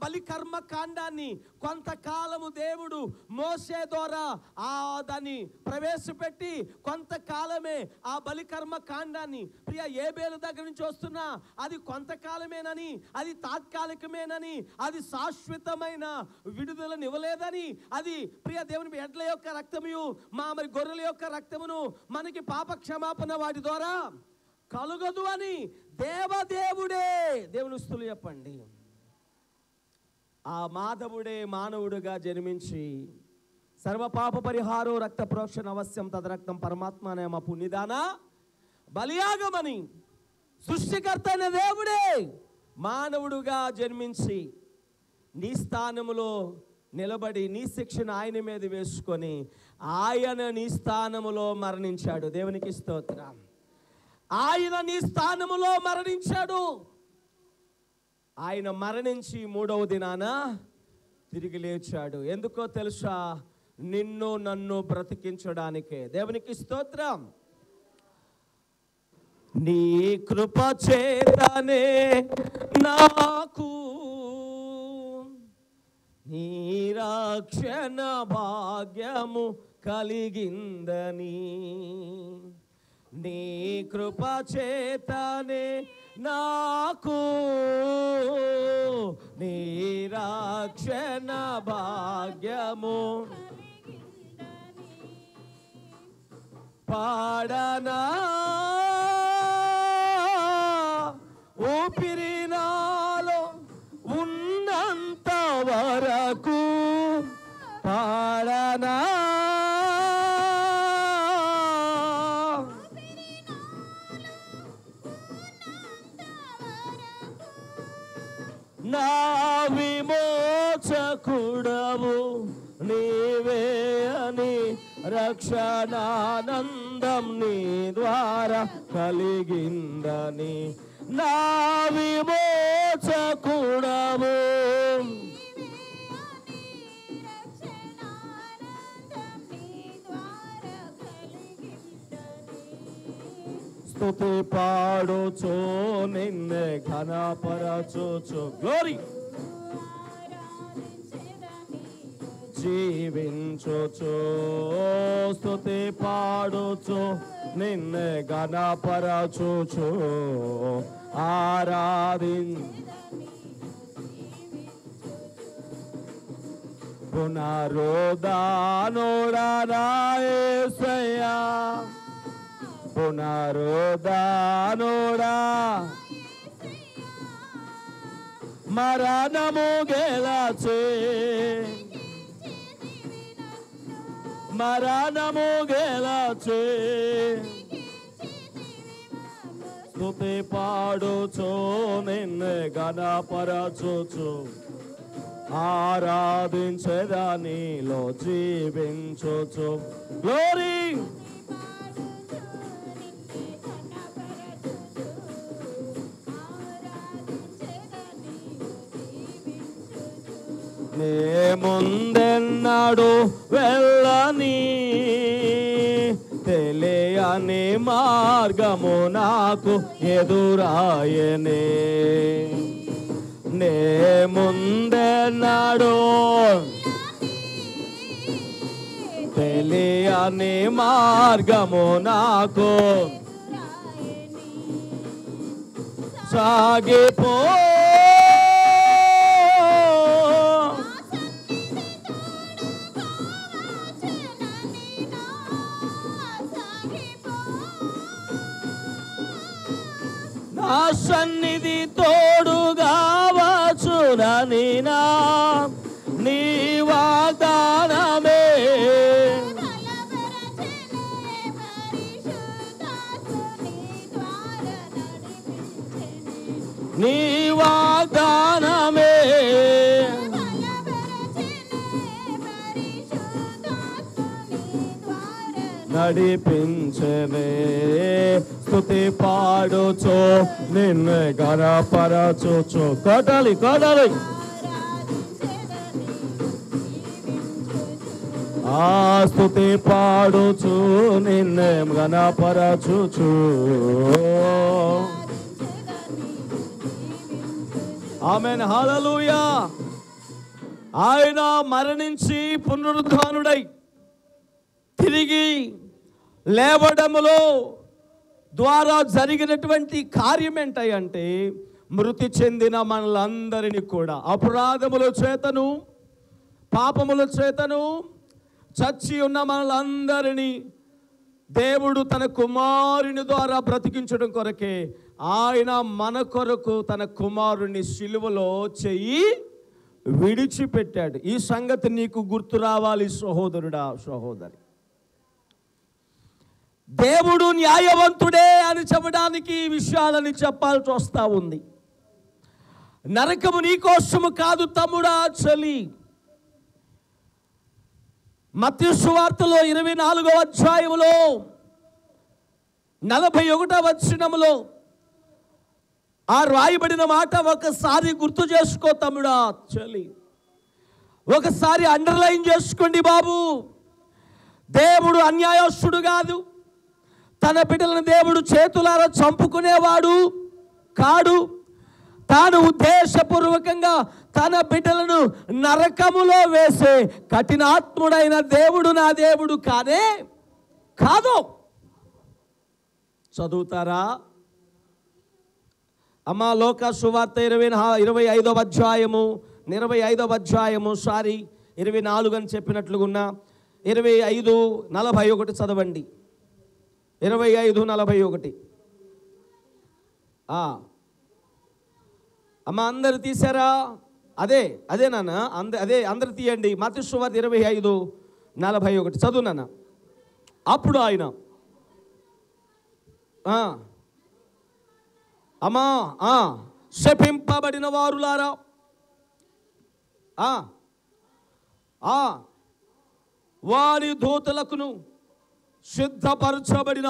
బలి కర్మకాండాన్ని కొంతకాలము దేవుడు మోసే ద్వారా దాన్ని ప్రవేశపెట్టి కొంతకాలమే ఆ బలి కర్మకాండాన్ని, ప్రియ ఏబేలు దగ్గర నుంచి వస్తున్న అది కొంతకాలమేనని, అది తాత్కాలికమేనని, అది శాశ్వతమైన విడుదలను ఇవ్వలేదని, అది ప్రియ దేవుని ఎడ్ల యొక్క రక్తము మరి గొర్రెల యొక్క రక్తమును మనకి పాప క్షమాపణ వాటి ద్వారా కలుగదు అని దేవుడే, దేవుని స్తుతులు చెప్పండి, ఆ మాధవుడే మానవుడుగా జన్మించి సర్వపాప పరిహారో రక్త ప్రోక్షణ అవశ్యం తదరక్తం పరమాత్మ అనే మా పుణ్యదాన బలియాగమని సృష్టికర్త అయిన దేవుడే మానవుడుగా జన్మించి నీ స్థానములో నిలబడి నీ శిక్షను ఆయన మీద వేసుకొని ఆయన నీ స్థానములో మరణించాడు. దేవునికి స్తోత్రం. ఆయన నీ స్థానములో మరణించాడు. ఆయన మరణించి 3వ దినాన తిరిగి లేచాడు. ఎందుకో తెలుసా? నిన్ను నన్ను బ్రతికించడానికే. దేవునికి స్తోత్రం. నీ కృప చేతనే నాకు నీ రక్షణ భాగ్యము కలిగిందని, నీ కృప చేతనే నాకు నీ రక్షణ భాగ్యము పాడనా ఊపిరి నాలో ఉన్నంత వరకు పాడనా నా విమోచకుడవు నీవే అని రక్షణానందం నీ ద్వారా కలిగిందని, నా విమోచకుడవు స్తుతి పాడుచు నిన్నే ఘనపరచుచు గ్లోరీ జీవించుచు స్తుతి పాడుచు నిన్నే ఘనపరచుచు పునరుద్ధానుడా యేసయ్యా, పునరుద్ధానుడా మరణము గెలచి, మరణము గెలచి స్తుతి పాడుచు నిన్ను ఘనపరచుచు ఆరాధించేదానిలో జీవించుచు గ్లోరీ నే ముందెన్నాడు వెళ్ళని తెలియని మార్గము నాకు ఎదురాయనే. నే ముందెన్నాడు తెలియని మార్గము నాకు సాగిపో నా సన్నిధి తోడుగా వచ్చునని నీ వాగ్దానమే నీ వాగ్దానమే నడిపించనే. స్తుతి పాడుచు నిన్ను గణపరచుచు కొడాలి కొడాలి ఆ స్తుతి పాడుచు నిన్ను గణపరచుచు. ఆమేన్ హల్లెలూయా. ఆయన మరణించి పునరుద్ధానుడై తిరిగి లేవడములో ద్వారా జరిగినటువంటి కార్యం ఏంటంటే మృతి చెందిన మనలందరినీ కూడా అపరాధముల చేతను పాపముల చేతను చచ్చి ఉన్న మనలందరినీ దేవుడు తన కుమారుని ద్వారా బ్రతికించడం కొరకే ఆయన మన కొరకు తన కుమారుని సిలువలో చెయ్యి విడిచిపెట్టాడు. ఈ సంగతి నీకు గుర్తు రావాలి సహోదరుడా, సహోదరి. దేవుడు న్యాయవంతుడే అని చెప్పడానికి ఈ విషయాలని చెప్పాల్సి వస్తూ ఉంది. నరకము నీ కోసము కాదు తమ్ముడా, చలి. మత్తయి సువార్తలో 24వ అధ్యాయములో 41వ వచనములో ఆ రాయబడిన మాట ఒకసారి గుర్తు చేసుకో తమ్ముడా, చలి. ఒకసారి అండర్లైన్ చేసుకోండి బాబు. దేవుడు అన్యాయస్తుడు కాదు. తన బిడ్డలను దేవుడు చేతులారా చంపుకునేవాడు కాడు. తాను ఉద్దేశపూర్వకంగా తన బిడ్డలను నరకములో వేసే కఠినాత్ముడైన దేవుడు నా దేవుడు కానే కాదు. చదువుతారా అమ్మా? లోకా సువార్త 25వ అధ్యాయము 24 అని చెప్పినట్లుగా ఉన్న 25:41 చదవండి. 25:41. అమ్మ అందరు తీసారా? అదే నాన్న, అందరు తీయండి. మత్తయి సువార్త 25:41 చదువు నాన్న. అప్పుడు ఆయన అమ్మా శపింపబడిన వారులారా, వారి దూతలకును సిద్ధపరచబడిన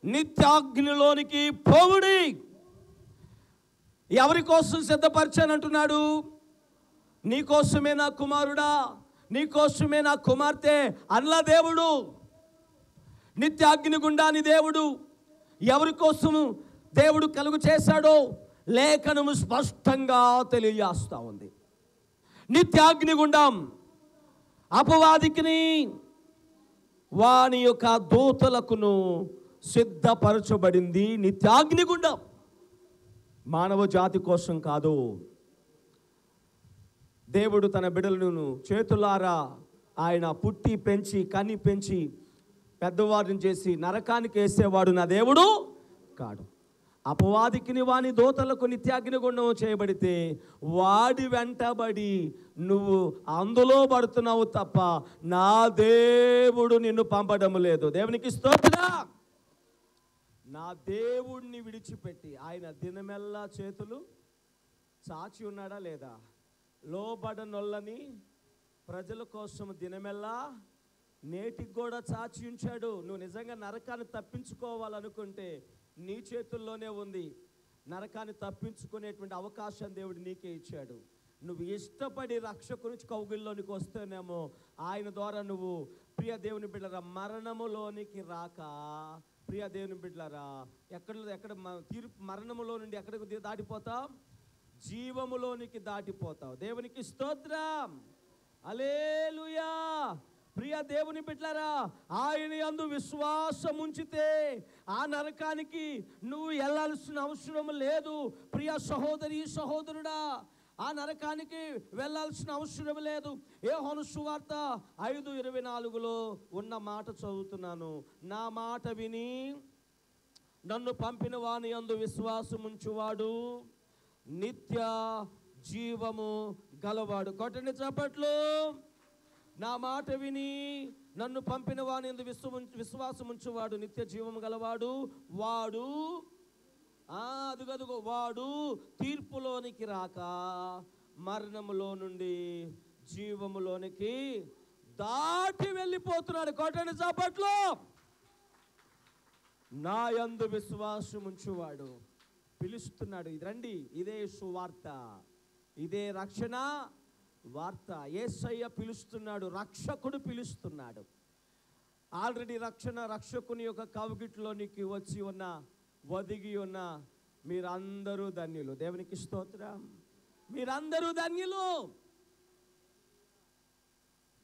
నిత్యాగ్నిలోనికి పోవుడి. ఎవరి కోసం సిద్ధపరచానంటున్నాడు? నీకోసమే నా కుమారుడా, నీకోసమే నా కుమార్తె అన్లా దేవుడు. నిత్యాగ్ని గుండాని దేవుడు ఎవరి కోసము దేవుడు కలుగు చేశాడో లేఖనము స్పష్టంగా తెలియజేస్తూ ఉంది. నిత్యాగ్ని గుండం అపవాదికిని వాని యొక్క దూతలకును సిద్ధపరచబడింది నిత్యాగ్ని గుండం. మానవ జాతి కోసం కాదు. దేవుడు తన బిడ్డలను చేతులారా ఆయన పుట్టి పెంచి కని పెంచి పెద్దవారిని చేసి నరకానికి వేసేవాడు నా దేవుడు కాడు. అపవాదికిని వాని దూతలకు నిత్యాగ్ని గుండం చేయబడితే వాడి వెంటబడి నువ్వు అందులో పడుతున్నావు తప్ప నా దేవుడు నిన్ను పంపడం లేదు. దేవునికి స్తోత్రం. నా దేవుడిని విడిచిపెట్టి ఆయన దినమెల్లా చేతులు చాచి ఉన్నాడా లేదా? లోబడనొల్లని ప్రజల కోసం దినమెల్లా నేటికి కూడా చాచి ఉంచాడు. నువ్వు నిజంగా నరకాన్ని తప్పించుకోవాలనుకుంటే నీ చేతుల్లోనే ఉంది. నరకాన్ని తప్పించుకునేటువంటి అవకాశం దేవుడు నీకే ఇచ్చాడు. నువ్వు ఇష్టపడి రక్షకుని కౌగిల్లోనికి వస్తేనేమో ఆయన ద్వారా నువ్వు ప్రియ దేవుని బిడ్డలారా మరణములోనికి రాక, ప్రియ దేవుని బిడ్డలారా ఎక్కడ తీర్పు మరణములో నుండి ఎక్కడికి దాటిపోతావు? జీవములోనికి దాటిపోతావు. దేవునికి స్తోత్రం, హల్లెలూయా. ప్రియ దేవుని బిడ్డలారా, ఆయన యందు విశ్వాసం ఉంచితే ఆ నరకానికి నువ్వు వెళ్ళాల్సిన అవసరం లేదు. ప్రియ సహోదరి సహోదరుడా, ఆ నరకానికి వెళ్ళాల్సిన అవసరం లేదు. యోహాను సువార్త 5:24 ఉన్న మాట చదువుతున్నాను. నా మాట విని నన్ను పంపిన వాని యందు విశ్వాసం ఉంచువాడు నిత్య జీవము గలవాడు. కొట్టండి చప్పట్లు. నా మాట విని నన్ను పంపిన వాని యందు విశ్వాసం ఉంచువాడు నిత్య జీవము గలవాడు. వాడు అదుగదుగో వాడు తీర్పులోనికి రాక మరణములో నుండి జీవములోనికి దాటి వెళ్ళిపోతున్నాడు. కొట్టండి చప్పట్లు. నా యందు విశ్వాసం ఉంచువాడు పిలుస్తున్నాడు. ఇది రండి, ఇదే సువార్త, ఇదే రక్షణ వార్త. యేసయ్య పిలుస్తున్నాడు, రక్షకుడు పిలుస్తున్నాడు. ఆల్రెడీ రక్షకుని యొక్క కౌగిట్లోనికి వచ్చి ఉన్న, ఒదిగి ఉన్న మీరందరూ ధన్యులు. దేవునికి స్తోత్రం. మీరందరూ ధన్యులు.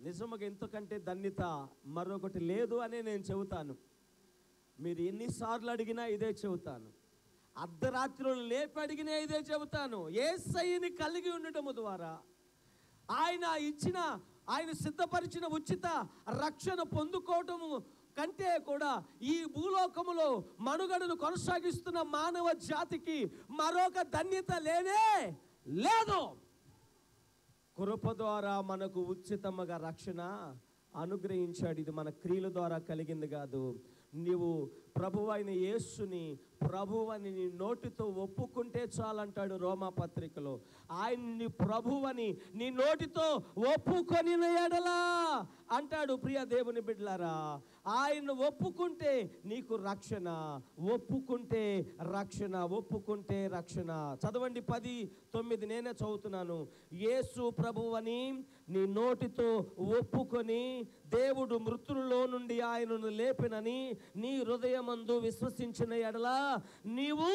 నిజముగా ఎంతకంటే ధన్యత మరొకటి లేదు అనే నేను చెబుతాను. మీరు ఎన్నిసార్లు అడిగినా ఇదే చెబుతాను. అర్ధరాత్రులు లేపి అడిగినా ఇదే చెబుతాను. యేసయ్యని కలిగి ఉండటము ద్వారా, ఆయన సిద్ధపరిచిన ఉచిత రక్షణ పొందుకోవటము కంటే కూడా ఈ భూలోకములో మనుగడను కొనసాగిస్తున్న మానవ జాతికి మరొక ధన్యత లేనే లేదు. కృప ద్వారా మనకు ఉచితముగా రక్షణ అనుగ్రహించాడు. ఇది మన క్రియల ద్వారా కలిగింది కాదు. నీవు ప్రభువైన యేసుని ప్రభువని నీ నోటితో ఒప్పుకుంటే చాలంటాడు రోమా పత్రికలో. ఆయన్ని ప్రభువని నీ నోటితో ఒప్పుకొని ఎడలా అంటాడు. ప్రియ దేవుని బిడ్డలారా, ఆయన ఒప్పుకుంటే నీకు రక్షణ, ఒప్పుకుంటే రక్షణ, ఒప్పుకుంటే రక్షణ. చదవండి 10:9 నేనే చదువుతున్నాను. యేసు ప్రభువని నీ నోటితో ఒప్పుకొని దేవుడు మృతుల్లో నుండి ఆయనను లేపినని నీ హృదయమందు విశ్వసించిన ఎడలా నీవు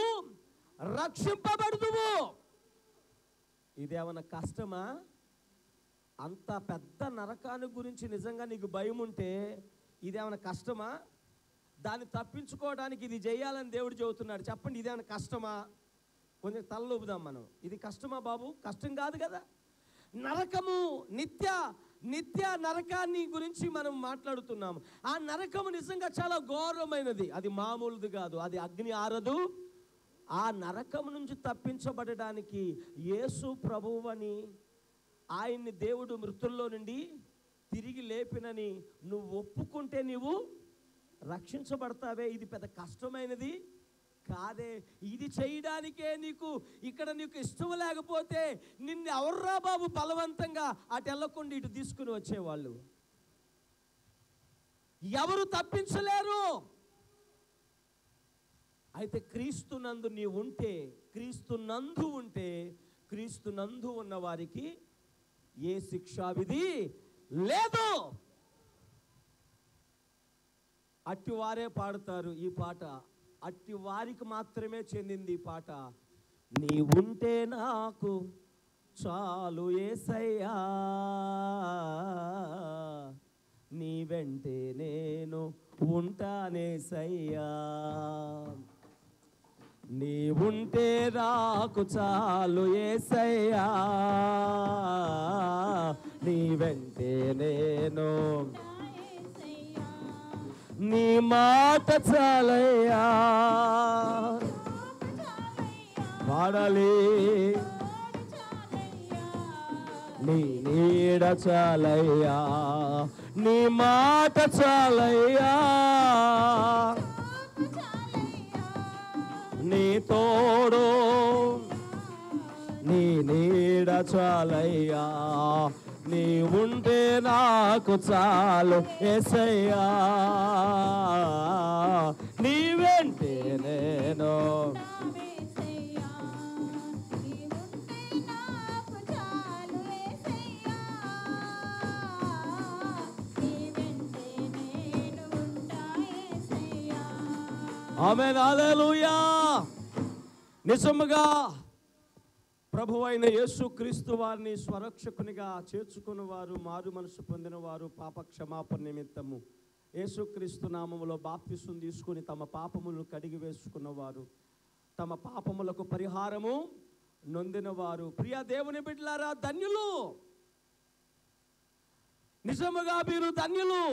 రక్షింపబడుదువు. ఇదేమన్నా కష్టమా? అంత పెద్ద నరకాన్ని గురించి నిజంగా నీకు భయం ఉంటే ఇదేమన్నా కష్టమా? దాన్ని తప్పించుకోవడానికి ఇది చేయాలని దేవుడు చెబుతున్నాడు. చెప్పండి, ఇదేమన్నా కష్టమా? కొంచెం తలలోపుదాం మనం. ఇది కష్టమా బాబు? కష్టం కాదు కదా. నరకము నిత్య నరకాన్ని గురించి మనం మాట్లాడుతున్నాము. ఆ నరకము నిజంగా చాలా ఘోరమైనది. అది మామూలుది కాదు. అది అగ్ని ఆరదు. ఆ నరకము నుంచి తప్పించబడడానికి యేసు ప్రభువని, ఆయన్ని దేవుడు మృతుల్లో నుండి తిరిగి లేపినని నువ్వు ఒప్పుకుంటే నీవు రక్షించబడతావే. ఇది పెద్ద కష్టమైనది కాదే. ఇది చేయడానికే నీకు ఇష్టం లేకపోతే నిన్ను ఎవర్రా బాబు బలవంతంగా అటు వెళ్ళకుండా ఇటు తీసుకుని వచ్చేవాళ్ళు? ఎవరు తప్పించలేరు. అయితే క్రీస్తునందు నీవు ఉంటే, క్రీస్తునందు ఉన్న వారికి ఏ శిక్షావిధి లేదు. అట్టి వారే పాడతారు ఈ పాట. అట్టి వారికి మాత్రమే చెందింది ఈ పాట. నీ ఉంటే నాకు చాలు యేసయ్యా, నీ వెంటే నేను ఉంటానేసయ్యా. నీ ఉంటే నాకు చాలు యేసయ్యా, నీ వెంటే నేను, నీ మాట చాలయ్యా. పాడాలి. నీ నీడ చాలయ్యా, నీ మాట చాలయ్యా, నీ తోడు, నీ నీడ చాలయ్యా, నీ ఉంటే నాకు చాలు యేసయ్యా, నీ వెంటే నేను. ఆమేన్, హల్లెలూయా. నిజముగా ప్రభువైన యేసుక్రీస్తు వారిని స్వరక్షకునిగా చేర్చుకున్నవారు, మారు మనసు పొందినవారు, పాప క్షమాపణ నిమిత్తము యేసుక్రీస్తు నామములో బాప్తిసం తీసుకుని తమ పాపములను కడిగి వేసుకున్నవారు, తమ పాపములకు పరిహారము నొందినవారు, ప్రియ దేవుని బిడ్డలారా ధన్యులు. నిజముగా మీరు ధన్యులు.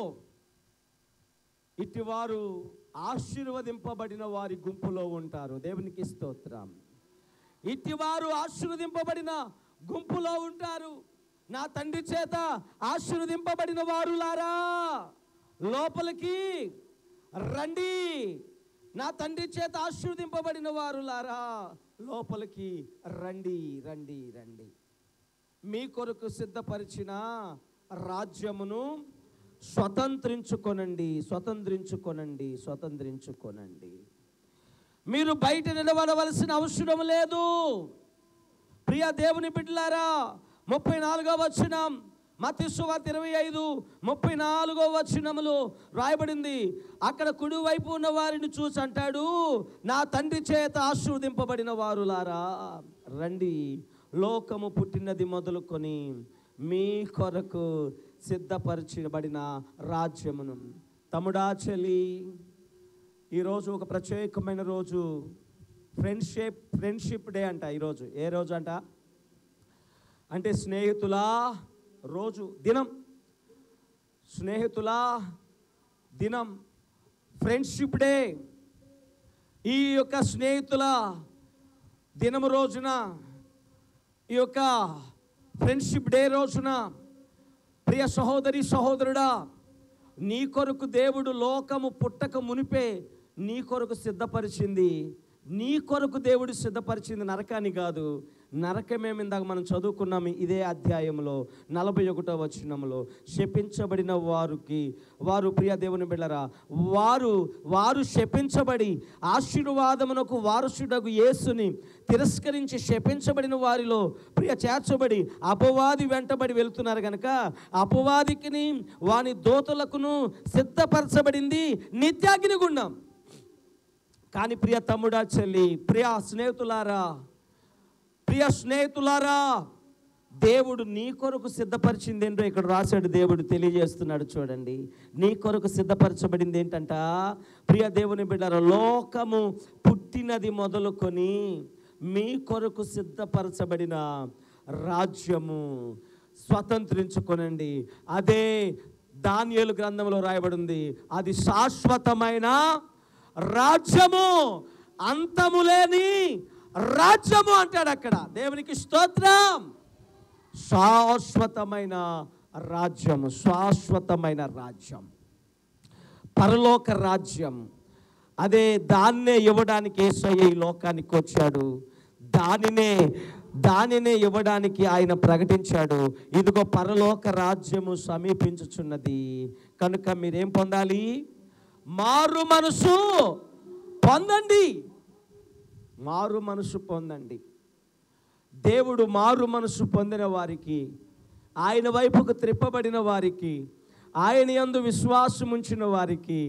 ఇటివారు ఆశీర్వదింపబడిన వారి గుంపులో ఉంటారు. దేవునికి స్తోత్రం. ఇటివారు ఆశీర్వదింపబడిన గుంపులో ఉంటారు. నా తండ్రి చేత ఆశీర్వదింపబడిన వారులారా లోపలికి రండి. నా తండ్రి చేత ఆశీర్వదింపబడిన వారులారా లోపలికి రండి, రండి, రండి. మీ కొరకు సిద్ధపరిచిన రాజ్యమును స్వతంత్రించుకొనండి, స్వతంత్రించుకొనండి, స్వతంత్రించుకొనండి. మీరు బయట నిలబడవలసిన అవసరం లేదు. ప్రియ దేవుని బిడ్డలారా, 34వ వచనం, మత్తయి సువార్త 25:34 వచనములో రాయబడింది. అక్కడ కుడివైపు ఉన్న వారిని చూసి అంటాడు, నా తండ్రి చేత ఆశీర్వదింపబడిన వారులారా రండి, లోకము పుట్టినది మొదలుకొని మీ కొరకు సిద్ధపరచబడిన రాజ్యమును. తమ్ముడా, చెల్లి, ఈరోజు ఒక ప్రత్యేకమైన రోజు. ఫ్రెండ్షిప్ డే అంట. ఈరోజు ఏ రోజు అంట అంటే స్నేహితుల రోజు, దినం. స్నేహితుల దినం, ఫ్రెండ్షిప్ డే. ఈ యొక్క స్నేహితుల దినము రోజున, ఈ యొక్క ఫ్రెండ్షిప్ డే రోజున, ప్రియ సహోదరి సహోదరుడా, నీ కొరకు దేవుడు లోకము పుట్టక మునిపే నీ కొరకు సిద్ధపరిచింది. నీ కొరకు దేవుడు సిద్ధపరిచింది నరకాన్ని కాదు. నరకమేమి ఇందాక మనం చదువుకున్నాము ఇదే అధ్యాయంలో 41వ వచనంలో. శపించబడిన వారు ప్రియ దేవుని బిడ్డలారా, వారు శపించబడి ఆశీర్వాదమునకు వారసుడగు యేసుని తిరస్కరించి శపించబడిన వారిలో ప్రియ చేర్చబడి అపవాది వెంటబడి వెళ్తున్నారు కనుక అపవాదికిని వాని దూతలకును సిద్ధపరచబడింది నిత్యాగ్ని గుండం. కానీ ప్రియ తమ్ముడా, చెల్లి, ప్రియ స్నేహితులారా, దేవుడు నీ కొరకు సిద్ధపరిచింది ఏంటో ఇక్కడ రాశాడు. దేవుడు తెలియజేస్తున్నాడు, చూడండి. నీ కొరకు సిద్ధపరచబడింది ఏంటంట, ప్రియ దేవుని బిడ్డలారా, లోకము పుట్టినది మొదలుకొని మీ కొరకు సిద్ధపరచబడిన రాజ్యము స్వతంత్రించుకొనండి. అదే దానియేలు గ్రంథంలో రాయబడింది. అది శాశ్వతమైన రాజ్యము, అంతములేని రాజ్యము అంటాడు అక్కడ. దేవునికి స్తోత్రం. శాశ్వతమైన రాజ్యము, శాశ్వతమైన రాజ్యం, పరలోక రాజ్యం. అదే దాన్నే ఇవ్వడానికి యేసయ్య ఈ లోకానికి వచ్చాడు. దానినే ఇవ్వడానికి ఆయన ప్రకటించాడు. ఇదిగో పరలోక రాజ్యము సమీపించుచున్నది కనుక మీరేం పొందాలి? మారు మనసు పొందండి. మారు మనసు పొందండి. దేవుడు మారు మనసు పొందిన వారికి, ఆయన వైపుకు త్రిప్పబడిన వారికి, ఆయన యందు విశ్వాసం ఉంచిన వారికి,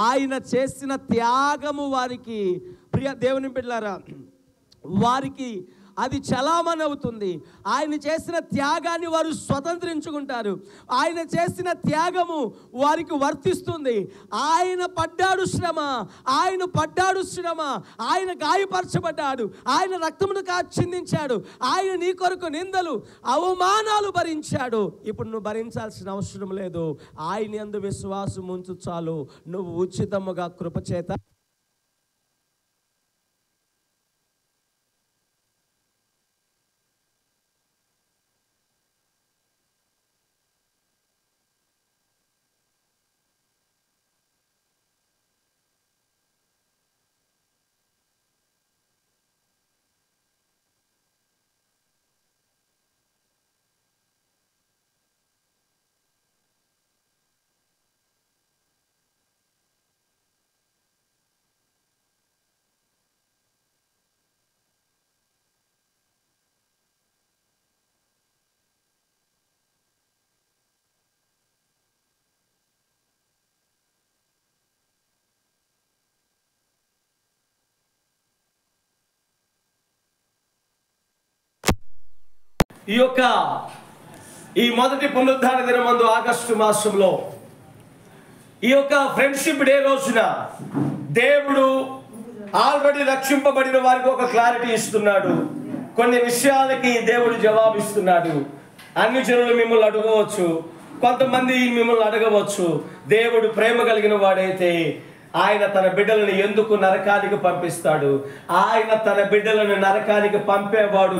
ఆయన చేసిన త్యాగము వారికి, ప్రియ దేవుని బిడ్డలారా, వారికి అది చలామణి అవుతుంది. ఆయన చేసిన త్యాగాన్ని వారు స్వతంత్రించుకుంటారు. ఆయన చేసిన త్యాగము వారికి వర్తిస్తుంది. ఆయన పడ్డాడు శ్రమ, ఆయన గాయపరచబడ్డాడు, ఆయన రక్తమును చిందించాడు, ఆయన నీ కొరకు నిందలు అవమానాలు భరించాడు. ఇప్పుడు నువ్వు భరించాల్సిన అవసరం లేదు. ఆయన యందు విశ్వాసం ఉంచు చాలు. నువ్వు ఉచితముగా కృపచేత ఈ మొదటి పునరుద్ధాన దినమందు ఆగస్టు మాసంలో ఈ యొక్క ఫ్రెండ్షిప్ డే రోజున దేవుడు ఆల్రెడీ రక్షింపబడిన వారికి ఒక క్లారిటీ ఇస్తున్నాడు. కొన్ని విషయాలకి దేవుడు జవాబిస్తున్నాడు. అన్ని జనులు మిమ్మల్ని అడగవచ్చు, కొంతమంది మిమ్మల్ని అడగవచ్చు. దేవుడు ప్రేమ కలిగిన వాడైతే ఆయన తన బిడ్డలను ఎందుకు నరకానికి పంపిస్తాడు? ఆయన తన బిడ్డలను నరకానికి పంపేవాడు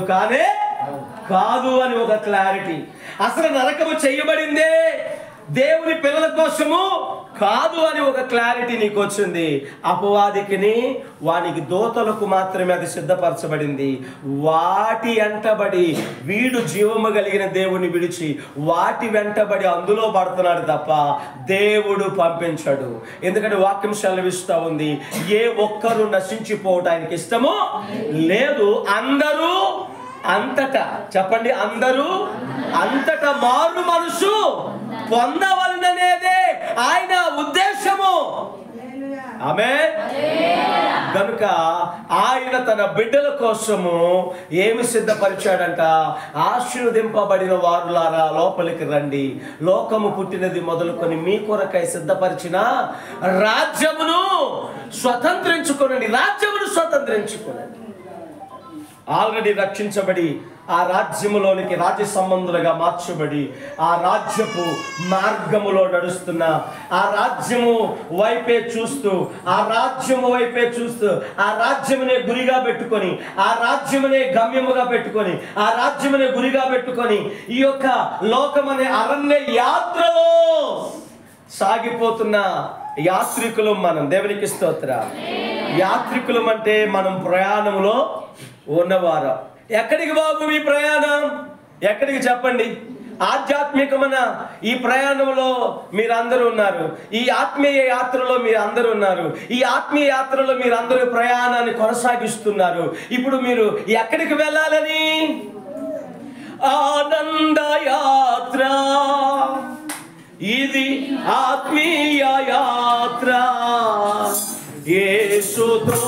కాదు అని ఒక క్లారిటీ. అసలు నరకము చేయబడిందే దేవుని పిల్లల కోసము కాదు అని ఒక క్లారిటీ నీకు వచ్చింది. అపవాదికిని వానికి దూతలకు మాత్రమే అది సిద్ధపరచబడింది. వాటి వెంటబడి వీడు జీవము కలిగిన దేవుని విడిచి వాటి వెంటబడి అందులో పడుతున్నాడు తప్ప దేవుడు పంపించాడు. ఎందుకంటే వాక్యం సెలవిస్తూ ఉంది, ఏ ఒక్కరు నశించిపోవటం ఆయనకి ఇష్టము లేదు. అందరూ అంతటా, చెప్పండి, అందరూ అంతటా మారు మనసు పొందవలననేదే ఆయన ఉద్దేశము. ఆమేన్. కనుక ఆయన తన బిడ్డల కోసము ఏమి సిద్ధపరిచాడంట? ఆశీర్వదింపబడిన వారులారా లోపలికి రండి, లోకము పుట్టినది మొదలుకొని మీ కొరకై సిద్ధపరిచిన రాజ్యమును స్వతంత్రించుకోనండి. రాజ్యమును స్వతంత్రించుకోనండి. ఆల్రెడీ రక్షించబడి ఆ రాజ్యములోనికి రాజ్య సంబంధులుగా మార్చబడి ఆ రాజ్యపు మార్గములో నడుస్తున్న, ఆ రాజ్యము వైపే చూస్తూ ఆ రాజ్యమునే గురిగా పెట్టుకొని, ఆ రాజ్యమునే గమ్యముగా పెట్టుకొని, ఆ రాజ్యమునే గురిగా పెట్టుకొని ఈ యొక్క లోకమనే అరణ్య యాత్రలో సాగిపోతున్న యాత్రికులం మనం. దేవునికి స్తోత్రం. యాత్రికులం అంటే మనం ప్రయాణంలో ఉన్నవారు. ఎక్కడికి బాబు మీ ప్రయాణం? ఎక్కడికి చెప్పండి? ఆధ్యాత్మికమైన ఈ ప్రయాణంలో మీరందరూ ఉన్నారు. ఈ ఆత్మీయ యాత్రలో మీరు అందరూ ఉన్నారు. ఈ ఆత్మీయ యాత్రలో మీరు అందరూ ప్రయాణాన్ని కొనసాగిస్తున్నారు. ఇప్పుడు మీరు ఎక్కడికి వెళ్ళాలని? ఆనంద యాత్ర, ఇది ఆత్మీయ యాత్ర. యేసుతో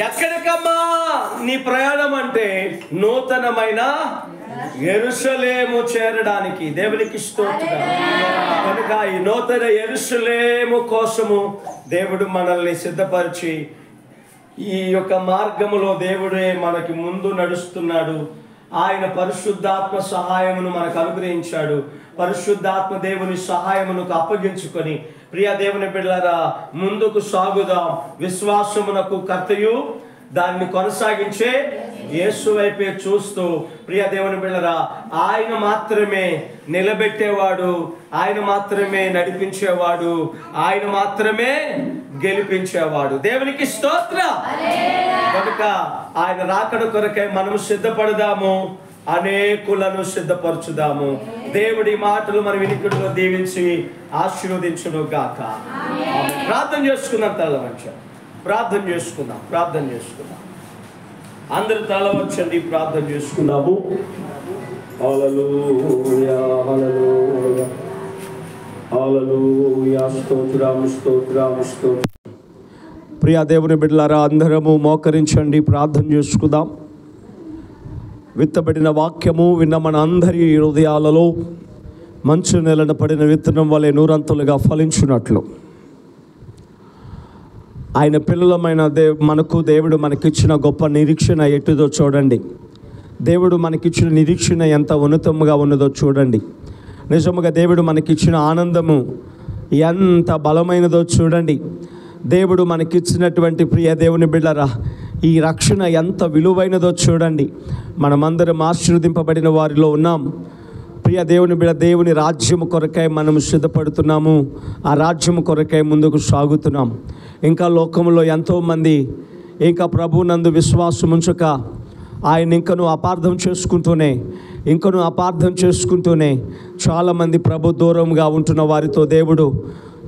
ఎక్కడికమ్మా నీ ప్రయాణం అంటే నూతనమైన యెరూషలేము చేరడానికి. దేవునికి స్తోత్రం. కనుక ఈ నూతన యెరూషలేము కోసము దేవుడు మనల్ని సిద్ధపరిచి ఈ యొక్క మార్గములో దేవుడే మనకి ముందు నడుస్తున్నాడు. ఆయన పరిశుద్ధాత్మ సహాయమును మనకు అనుగ్రహించాడు. పరిశుద్ధాత్మ దేవుని సహాయమునకు అప్పగించుకొని ప్రియ దేవుని బిడ్డలారా ముందుకు సాగుదాం. విశ్వాసమునకు కర్తయు దాన్ని కొనసాగించే యేసు వైపే చూస్తూ ప్రియ దేవుని బిడ్డలారా ఆయన మాత్రమే నిలబెట్టేవాడు, ఆయన మాత్రమే నడిపించేవాడు, ఆయన మాత్రమే గెలిపించేవాడు. దేవునికి స్తోత్రం. కనుక ఆయన రాకడ కొరకై మనము సిద్ధపడదాము. అనేకులను సిద్ధపరచుదాము. దేవుడి మాటలు మన వినికిడిలో దీవించి ఆశీర్వదించును గాక. ప్రార్థన చేసుకుందాం. తల వంచండి, ప్రార్థన చేసుకుందాం. అందరూ తల వంచండి, ప్రార్థన చేసుకుందాము. హల్లెలూయా, హల్లెలూయా, హల్లెలూయా. స్తోత్రం. ప్రియా దేవుని బిడ్డలారా, అందరము మోకరించండి, ప్రార్థన చేసుకుందాం. విత్తబడిన వాక్యము విన్న మన అందరి హృదయాలలో మంచు నెలన పడిన విత్తనం వలె నూరంతులుగా ఫలించున్నట్లు ఆయన పిల్లలమైన దేవుడు మనకిచ్చిన గొప్ప నిరీక్షణ ఎటుదో చూడండి. దేవుడు మనకిచ్చిన నిరీక్షణ ఎంత ఉన్నతంగా ఉన్నదో చూడండి. నిజముగా దేవుడు మనకిచ్చిన ఆనందము ఎంత బలమైనదో చూడండి. దేవుడు మనకిచ్చినటువంటి ప్రియ దేవుని బిడ్డలారా, ఈ రక్షణ ఎంత విలువైనదో చూడండి. మనమందరం ఆశీర్వదింపబడిన వారిలో ఉన్నాం. ప్రియ దేవుని బిడ్డ, దేవుని రాజ్యము కొరకై మనము సిద్ధపడుతున్నాము. ఆ రాజ్యము కొరకై ముందుకు సాగుతున్నాం. ఇంకా లోకంలో ఎంతోమంది ఇంకా ప్రభువునందు విశ్వాసం ఉంచక ఆయన ఇంకను అపార్థం చేసుకుంటూనే చాలామంది ప్రభు దూరంగా ఉంటున్న వారితో దేవుడు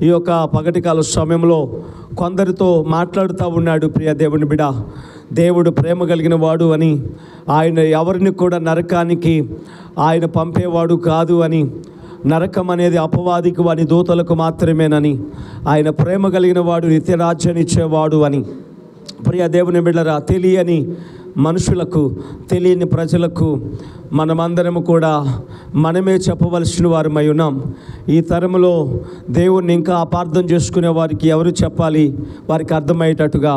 ఈ యొక్క పగటికాల సమయంలో కొందరితో మాట్లాడుతూ ఉన్నాడు. ప్రియ దేవుని బిడ్డ, దేవుడు ప్రేమ కలిగిన వాడు అని, ఆయన ఎవరిని కూడా నరకానికి ఆయన పంపేవాడు కాదు అని, నరకం అనేది అపవాదికి వాని దూతలకు మాత్రమేనని, ఆయన ప్రేమ కలిగిన వాడు నిత్యరాజ్యాన్ని ఇచ్చేవాడు అని. ప్రియ దేవుని బిడ్డరా, తెలియని మనుషులకు, తెలియని ప్రజలకు మనమందరము కూడా మనమే చెప్పవలసిన వారమై ఉన్నాం. ఈ తరంలో దేవుణ్ణి ఇంకా అపార్థం చేసుకునే వారికి ఎవరు చెప్పాలి? వారికి అర్థమయ్యేటట్టుగా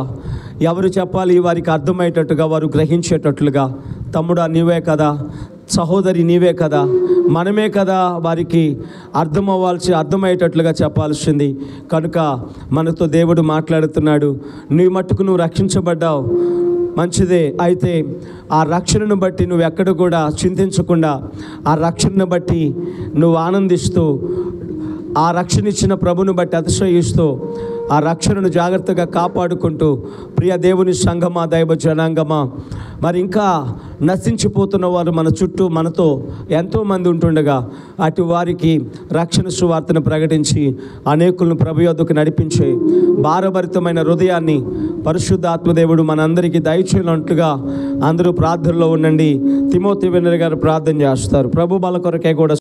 వారికి అర్థమయ్యేటట్టుగా, వారు గ్రహించేటట్లుగా, తమ్ముడా నీవే కదా, సహోదరి నీవే కదా, మనమే కదా వారికి అర్థమయ్యేటట్లుగా చెప్పాల్సింది. కనుక మనతో దేవుడు మాట్లాడుతున్నాడు. నీ మట్టుకు నువ్వు రక్షించబడ్డావు, మంచిదే. అయితే ఆ రక్షణను బట్టి నువ్వు ఎక్కడ కూడా చింతించకుండా, ఆ రక్షణను బట్టి నువ్వు ఆనందిస్తూ, ఆ రక్షణ ఇచ్చిన ప్రభుని బట్టి అతిశయిస్తూ, ఆ రక్షణను జాగ్రత్తగా కాపాడుకుంటూ, ప్రియ దేవుని సంఘమా, దైవ జనాంగమా, మరి ఇంకా నశించిపోతున్న వారు మన చుట్టూ మనతో ఎంతోమంది ఉంటుండగా అటు వారికి రక్షణ సువార్తను ప్రకటించి అనేకులను ప్రభు యొద్దకు నడిపించే భారభరితమైన హృదయాన్ని పరిశుద్ధ ఆత్మదేవుడు మనందరికీ దయచేయనట్లుగా అందరూ ప్రార్థనలో ఉండండి. తిమోతి వెన్నెల గారు ప్రార్థన చేస్తారు. ప్రభు బల కొరకే కూడా